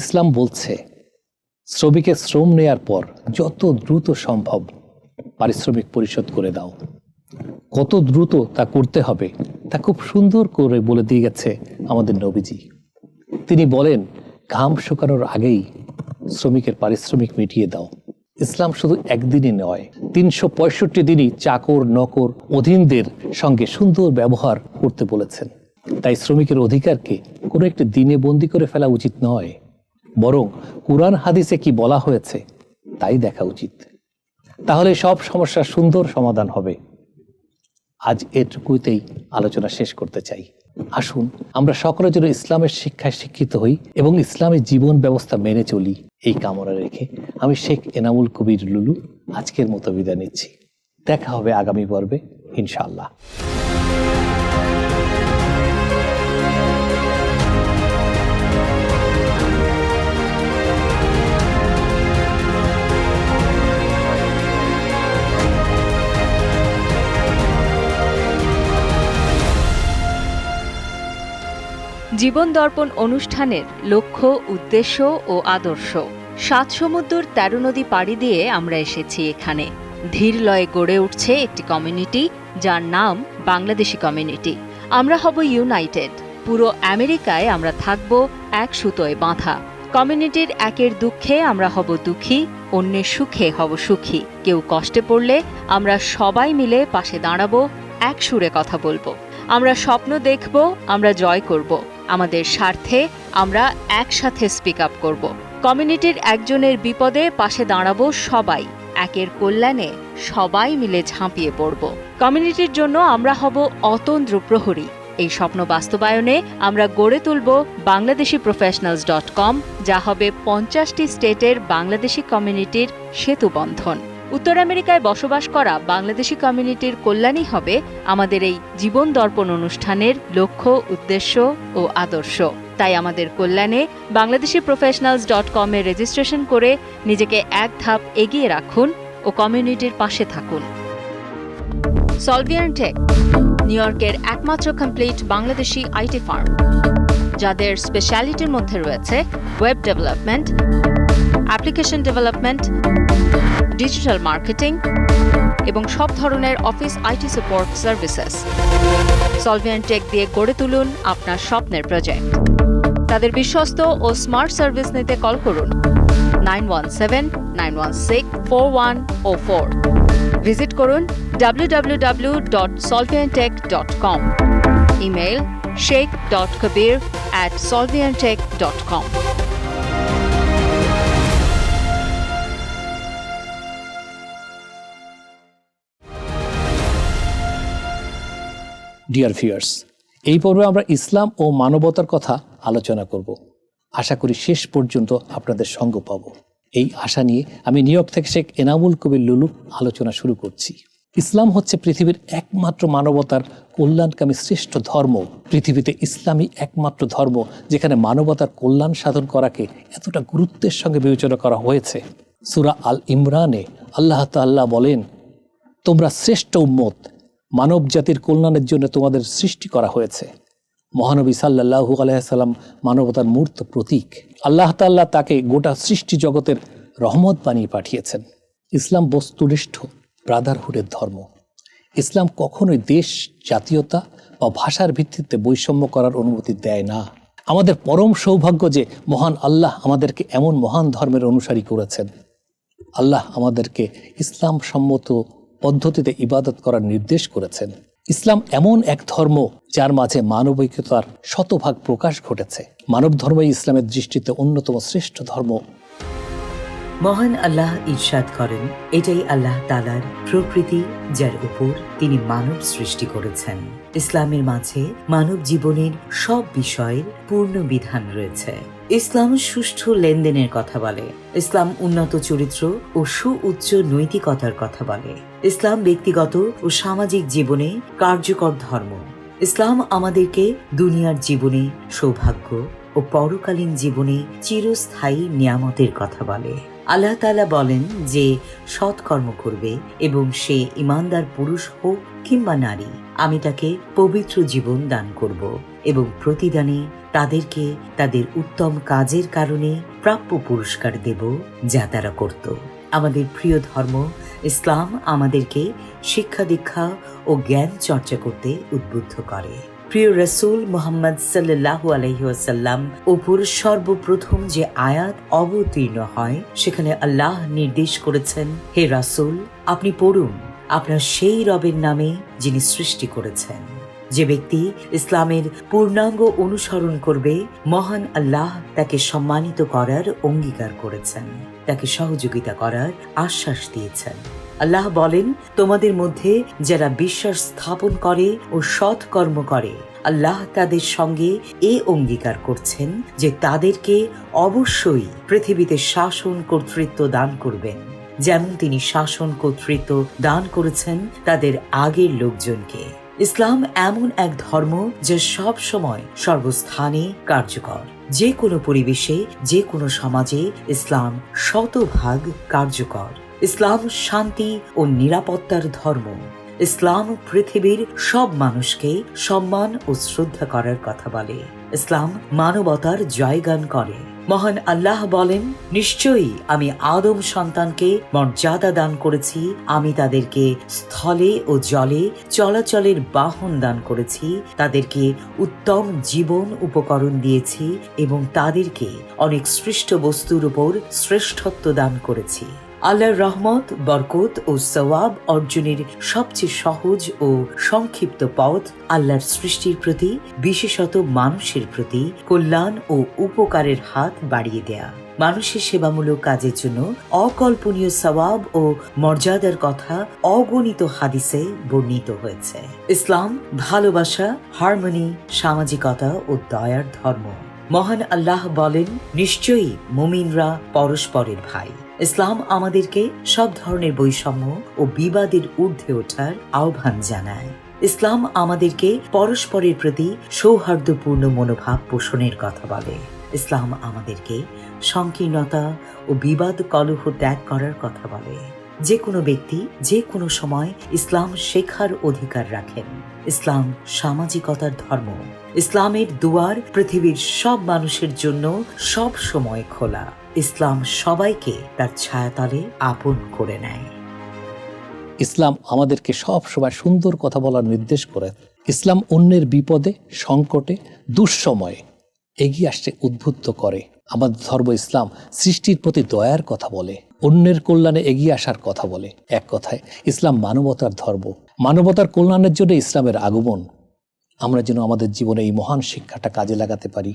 ইসলাম বলছে শ্রমিকের শ্রম নেয়ার পর যত দ্রুত সম্ভব পারিশ্রমিক পরিশোধ করে দাও। কত দ্রুত তা করতে হবে তা খুব সুন্দর করে বলে দিয়ে গেছে আমাদের নবীজি। তিনি বলেন, ঘাম শুকানোর আগেই শ্রমিকের পারিশ্রমিক মিটিয়ে দাও। ইসলাম শুধু একদিনই নয়, ৩৬৫ দিনই চাকর নকর অধীনদের সঙ্গে সুন্দর ব্যবহার করতে বলেছেন। তাই শ্রমিকের অধিকারকে কোনো একটি দিনে বন্দি করে ফেলা উচিত নয়, বরং কুরআন হাদিসে কি বলা হয়েছে তাই দেখা উচিত। তাহলে সব সমস্যার সুন্দর সমাধান হবে। আজ এটুকুতেই আলোচনা শেষ করতে চাই। আসুন আমরা সকলের জন্য ইসলামের শিক্ষায় শিক্ষিত হই এবং ইসলামের জীবন ব্যবস্থা মেনে চলি, এই কামনা রেখে আমি শেখ এনামুল কবির লুলু আজকের মতো বিদায় নিচ্ছি। দেখা হবে আগামী পর্বে ইনশাআল্লাহ। জীবন দর্পণ অনুষ্ঠানের লক্ষ্য, উদ্দেশ্য ও আদর্শ। ৭ সমুদ্র ১৩ নদী পাড়ি দিয়ে আমরা এসেছি এখানে। ধীর লয়ে গড়ে উঠছে একটি কমিউনিটি, যার নাম বাংলাদেশি কমিউনিটি। আমরা হব ইউনাইটেড। পুরো আমেরিকায় আমরা থাকব এক সুতোয় বাঁধা। কমিউনিটির একের দুঃখে আমরা হব দুঃখী, অন্যের সুখে হব সুখী। কেউ কষ্টে পড়লে আমরা সবাই মিলে পাশে দাঁড়াবো, এক সুরে কথা বলবো। আমরা স্বপ্ন দেখব, আমরা জয় করব। আমাদের স্বার্থে আমরা একসাথে স্পিক আপ করব। কমিউনিটির একজনের বিপদে পাশে দাঁড়াবো সবাই, একের কল্যাণে সবাই মিলে ঝাঁপিয়ে পড়ব। কমিউনিটির জন্য আমরা হব অতন্দ্র প্রহরী। এই স্বপ্ন বাস্তবায়নে আমরা গড়ে তুলব bangladeshiprofessionals.com, যা হবে 50টি স্টেটের বাংলাদেশি কমিউনিটির সেতুবন্ধন। উত্তর আমেরিকায় বসবাস করা বাংলাদেশি কমিউনিটির কল্যাণই হবে আমাদের এই জীবন দর্পণ অনুষ্ঠানের লক্ষ্য, উদ্দেশ্য ও আদর্শ। তাই আমাদের কল্যাণে bangladeshiprofessionals.com এ রেজিস্ট্রেশন করে নিজেকে এক ধাপ এগিয়ে রাখুন ও কমিউনিটির পাশে থাকুন। সলভিয়ার টেক, নিউ ইয়র্কের একমাত্র কমপ্লিট বাংলাদেশি আইটি ফার্ম, যাদের স্পেশালিটির মধ্যে রয়েছে web development, application development, digital marketing এবং সব ধরনের office IT support services. Solvier tech দিয়ে গড়ে তুলুন আপনার স্বপ্নের প্রজেক্ট। তাদের বিশ্বস্ত ও স্মার্ট সার্ভিস নিতে কল করুন 9179164104। ভিজিট করুন www.solviantech.com। Email sheikh.kabir@solviantech.com। Dear viewers, এই পর্বে আমরা ইসলাম ও মানবতার কথা আলোচনা করব। আশা করি শেষ পর্যন্ত আপনাদের সঙ্গ পাব। এই আশা নিয়ে আমি নিউ ইয়র্ক থেকে শেখ এনামুল কবির লুলু আলোচনা শুরু করছি। ইসলাম হচ্ছে পৃথিবীর একমাত্র মানবতার কল্যাণকামী শ্রেষ্ঠ ধর্ম। পৃথিবীতে ইসলামই একমাত্র ধর্ম যেখানে মানবতার কল্যাণ সাধন করাকে এতটা গুরুত্বের সঙ্গে বিবেচনা করা হয়েছে। সূরা আল ইমরানে আল্লাহ তাআলা বলেন, তোমরা শ্রেষ্ঠ উম্মত, মানব জাতির কল্যাণের জন্য তোমাদের সৃষ্টি করা হয়েছে। মহানবী সাল্লাল্লাহু আলাইহি সাল্লাম মানবতার মূর্ত প্রতীক। আল্লাহ তাআলা তাকে গোটা সৃষ্টি জগতের রহমত বানিয়ে পাঠিয়েছেন। ইসলাম বস্তুনিষ্ঠ ব্রাদারহুডের ধর্ম। ইসলাম কখনোই দেশ, জাতীয়তা বা ভাষার ভিত্তিতে বৈষম্য করার অনুমতি দেয় না। আমাদের পরম সৌভাগ্য যে মহান আল্লাহ আমাদেরকে এমন মহান ধর্মের অনুসারী করেছেন। আল্লাহ আমাদেরকে ইসলাম সম্মত পদ্ধতিতে ইবাদত করার নির্দেশ করেছেন। ইসলাম এমন এক ধর্ম যার মাঝে মানবিকতার শতভাগ প্রকাশ ঘটেছে। মানব ধর্মই ইসলামের দৃষ্টিতে অন্যতম শ্রেষ্ঠ ধর্ম। মহান আল্লাহ ইরশাদ করেন, এটাই আল্লাহ তাআলার প্রকৃতি যার উপর তিনি মানব সৃষ্টি করেছেন। ইসলামের মাঝে মানব জীবনের সব বিষয়ের পূর্ণ বিধান রয়েছে। ইসলাম সুষ্ঠু লেনদেনের কথা বলে। ইসলাম উন্নত চরিত্র ও সুউচ্চ নৈতিকতার কথা বলে। ইসলাম ব্যক্তিগত ও সামাজিক জীবনে কার্যকর ধর্ম। ইসলাম আমাদেরকে দুনিয়ার জীবনে সৌভাগ্য ও পরকালীন জীবনে চিরস্থায়ী নিয়ামতের কথা বলে। আল্লাহ তাআলা বলেন যে সৎকর্ম করবে এবং সে ঈমানদার পুরুষ হোক কিংবা নারী, আমি তাকে পবিত্র জীবন দান করব এবং প্রতিদানে তাদেরকে তাদের উত্তম কাজের কারণে প্রাপ্য পুরস্কার দেব যা তারা করত। আমাদের প্রিয় ধর্ম ইসলাম আমাদেরকে শিক্ষা দীক্ষা ও জ্ঞান চর্চা করতে উদ্বুদ্ধ করে। প্রিয় রাসূল মুহাম্মদ সাল্লাল্লাহু আলাইহি ওয়াসাল্লাম উপর সর্বপ্রথম যে আয়াত অবতীর্ণ হয় সেখানে আল্লাহ নির্দেশ করেছেন, হে রাসূল, আপনি পড়ুন আপনার সেই রবের নামে যিনি সৃষ্টি করেছেন। যে ব্যক্তি ইসলামের পূর্ণাঙ্গ অনুসরণ করবে, মহান আল্লাহ তাকে সম্মানিত করার অঙ্গীকার করেছেন, তাকে সহযোগিতা করার আশ্বাস দিয়েছেন। আল্লাহ বলেন, তোমাদের মধ্যে যারা বিশ্বাস স্থাপন করে ও সৎ কর্ম করে, আল্লাহ তাদের সঙ্গে এ অঙ্গীকার করছেন যে তাদেরকে অবশ্যই পৃথিবীতে শাসন কর্তৃত্ব দান করবেন, যেমন তিনি শাসন কর্তৃত্ব দান করেছেন তাদের আগের লোকজনকে। ইসলাম এমন এক ধর্ম যা সব সময় সর্বস্থানে কার্যকর। যে কোনো পরিবেশে, যে কোনো সমাজে ইসলাম শতভাগ কার্যকর। ইসলাম শান্তি ও নিরাপত্তার ধর্ম। ইসলাম পৃথিবীর সব মানুষকে সম্মান ও শ্রদ্ধা করার কথা বলে। ইসলাম মানবতার জয়গান করে। মহান আল্লাহ বলেন, নিশ্চয়ই আমি আদম সন্তানকে মর্যাদা দান করেছি। আমি তাদেরকে স্থলে ও জলে চলাচলের বাহন দান করেছি, তাদেরকে উত্তম জীবন উপকরণ দিয়েছি এবং তাদেরকে অনেক সৃষ্ট বস্তুর উপর শ্রেষ্ঠত্ব দান করেছি। আল্লাহর রহমত, বরকত ও সওয়াব অর্জনের সবচেয়ে সহজ ও সংক্ষিপ্ত পথ আল্লাহর সৃষ্টির প্রতি, বিশেষত মানুষের প্রতি কল্যাণ ও উপকারের হাত বাড়িয়ে দেয়া। মানুষের সেবামূলক কাজের জন্য অকল্পনীয় সওয়াব ও মর্যাদার কথা অগণিত হাদিসে বর্ণিত হয়েছে। ইসলাম ভালোবাসা, হারমোনি, সামাজিকতা ও দয়ার ধর্ম। মহান আল্লাহ বলেন, নিশ্চয়ই মুমিনরা পরস্পরের ভাই। ইসলাম আমাদেরকে সব ধরনের বৈষম্য ও বিবাদের ঊর্ধ্বে ওঠার আহ্বান জানায়। ইসলাম আমাদেরকে পরস্পরের প্রতি সৌহার্দ্যপূর্ণ মনোভাব পোষণের কথা বলে। ইসলাম আমাদেরকে সংকীর্ণতা ও বিবাদ কলহ ত্যাগ করার কথা বলে। যে কোনো ব্যক্তি যে কোনো সময় ইসলাম শেখার অধিকার রাখেন। ইসলাম সামাজিকতার ধর্ম। ইসলামের দুয়ার পৃথিবীর সব মানুষের জন্য সব সময় খোলা। ইসলাম সবাইকে তার ছায়াতলে আপন করে নেয়। ইসলাম আমাদেরকে সব সময় সুন্দর কথা বলার নির্দেশ করে। ইসলাম অন্যের বিপদে, সংকটে, দুঃসময়ে এগিয়ে আসতে উদ্বুদ্ধ করে। আমাদের ধর্ম ইসলাম সৃষ্টির প্রতি দয়ার কথা বলে, অন্যের কল্যাণে এগিয়ে আসার কথা বলে। এক কথায় ইসলাম মানবতার ধর্ম। মানবতার কল্যাণের জন্য ইসলামের আগমন। আমরা যেন আমাদের জীবনে এই মহান শিক্ষাটা কাজে লাগাতে পারি।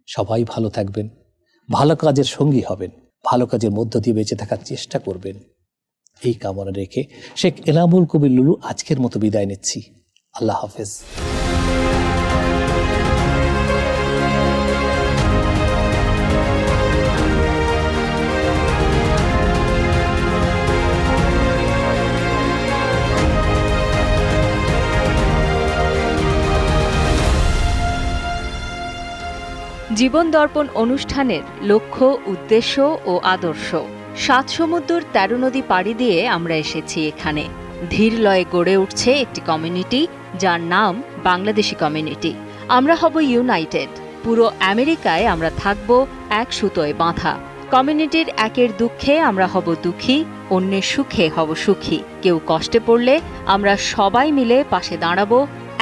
সবাই ভালো থাকবেন, ভালো কাজের সঙ্গী হবেন, ভালো কাজের মধ্য দিয়ে বেঁচে থাকার চেষ্টা করবেন, এই কামনা রেখে শেখ এনামুল কবির লুলু আজকের মতো বিদায় নিচ্ছি। আল্লাহ হাফেজ। জীবন দর্পণ অনুষ্ঠানের লক্ষ্য, উদ্দেশ্য ও আদর্শ। 7 সমুদ্র 13 নদী পাড়ি দিয়ে আমরা এসেছি এখানে। ধীর লয়ে গড়ে উঠছে একটি কমিউনিটি, যার নাম বাংলাদেশি কমিউনিটি। আমরা হব ইউনাইটেড। পুরো আমেরিকায় আমরা থাকব এক সুতোয় বাঁধা। কমিউনিটির একের দুঃখে আমরা হব দুঃখী, অন্যের সুখে হব সুখী। কেউ কষ্টে পড়লে আমরা সবাই মিলে পাশে দাঁড়াবো,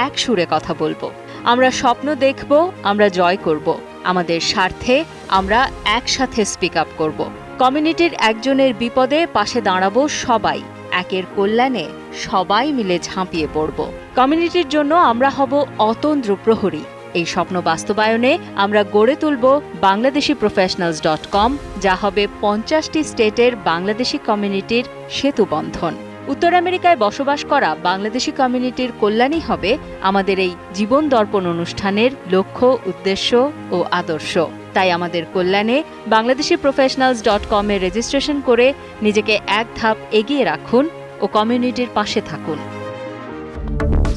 এক সুরে কথা বলবো। আমরা স্বপ্ন দেখব, আমরা জয় করব। আমাদের স্বার্থে আমরা একসাথে স্পিক আপ করব। কমিউনিটির একজনের বিপদে পাশে দাঁড়াবো সবাই। একের কল্যাণে সবাই মিলে ঝাঁপিয়ে পড়ব। কমিউনিটির জন্য আমরা হব অতন্দ্র প্রহরী। এই স্বপ্ন বাস্তবায়নে আমরা গড়ে তুলব bangladeshiprofessionals.com, যা হবে 50টি স্টেটের বাংলাদেশি কমিউনিটির সেতুবন্ধন। উত্তর আমেরিকায় বসবাস করা বাংলাদেশি কমিউনিটির কল্যাণই হবে আমাদের এই জীবন দর্পণ অনুষ্ঠানের লক্ষ্য, উদ্দেশ্য ও আদর্শ। তাই আমাদের কল্যাণে bangladeshiprofessionals.com এ রেজিস্ট্রেশন করে নিজেকে এক ধাপ এগিয়ে রাখুন ও কমিউনিটির পাশে থাকুন।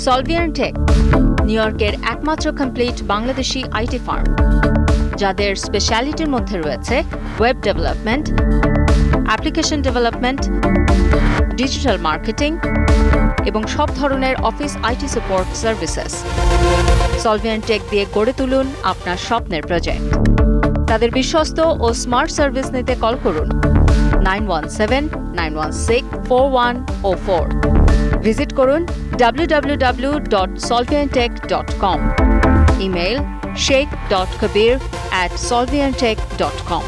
সলভিয়ান টেক, নিউ ইয়র্কের একমাত্র কমপ্লিট বাংলাদেশি আইটি ফার্ম, যাদের স্পেশালিটির মধ্যে রয়েছে web development, application development, digital marketing এবং সব ধরনের office IT support services. Solvian Tech দিয়ে গড়ে তুলুন আপনার স্বপ্নের প্রজেক্ট। তাদের বিশ্বস্ত ও স্মার্ট সার্ভিস নিতে কল করুন 9179164104। ভিজিট করুন www.solviantech.com। Email sheikh.kabir@solviantech.com।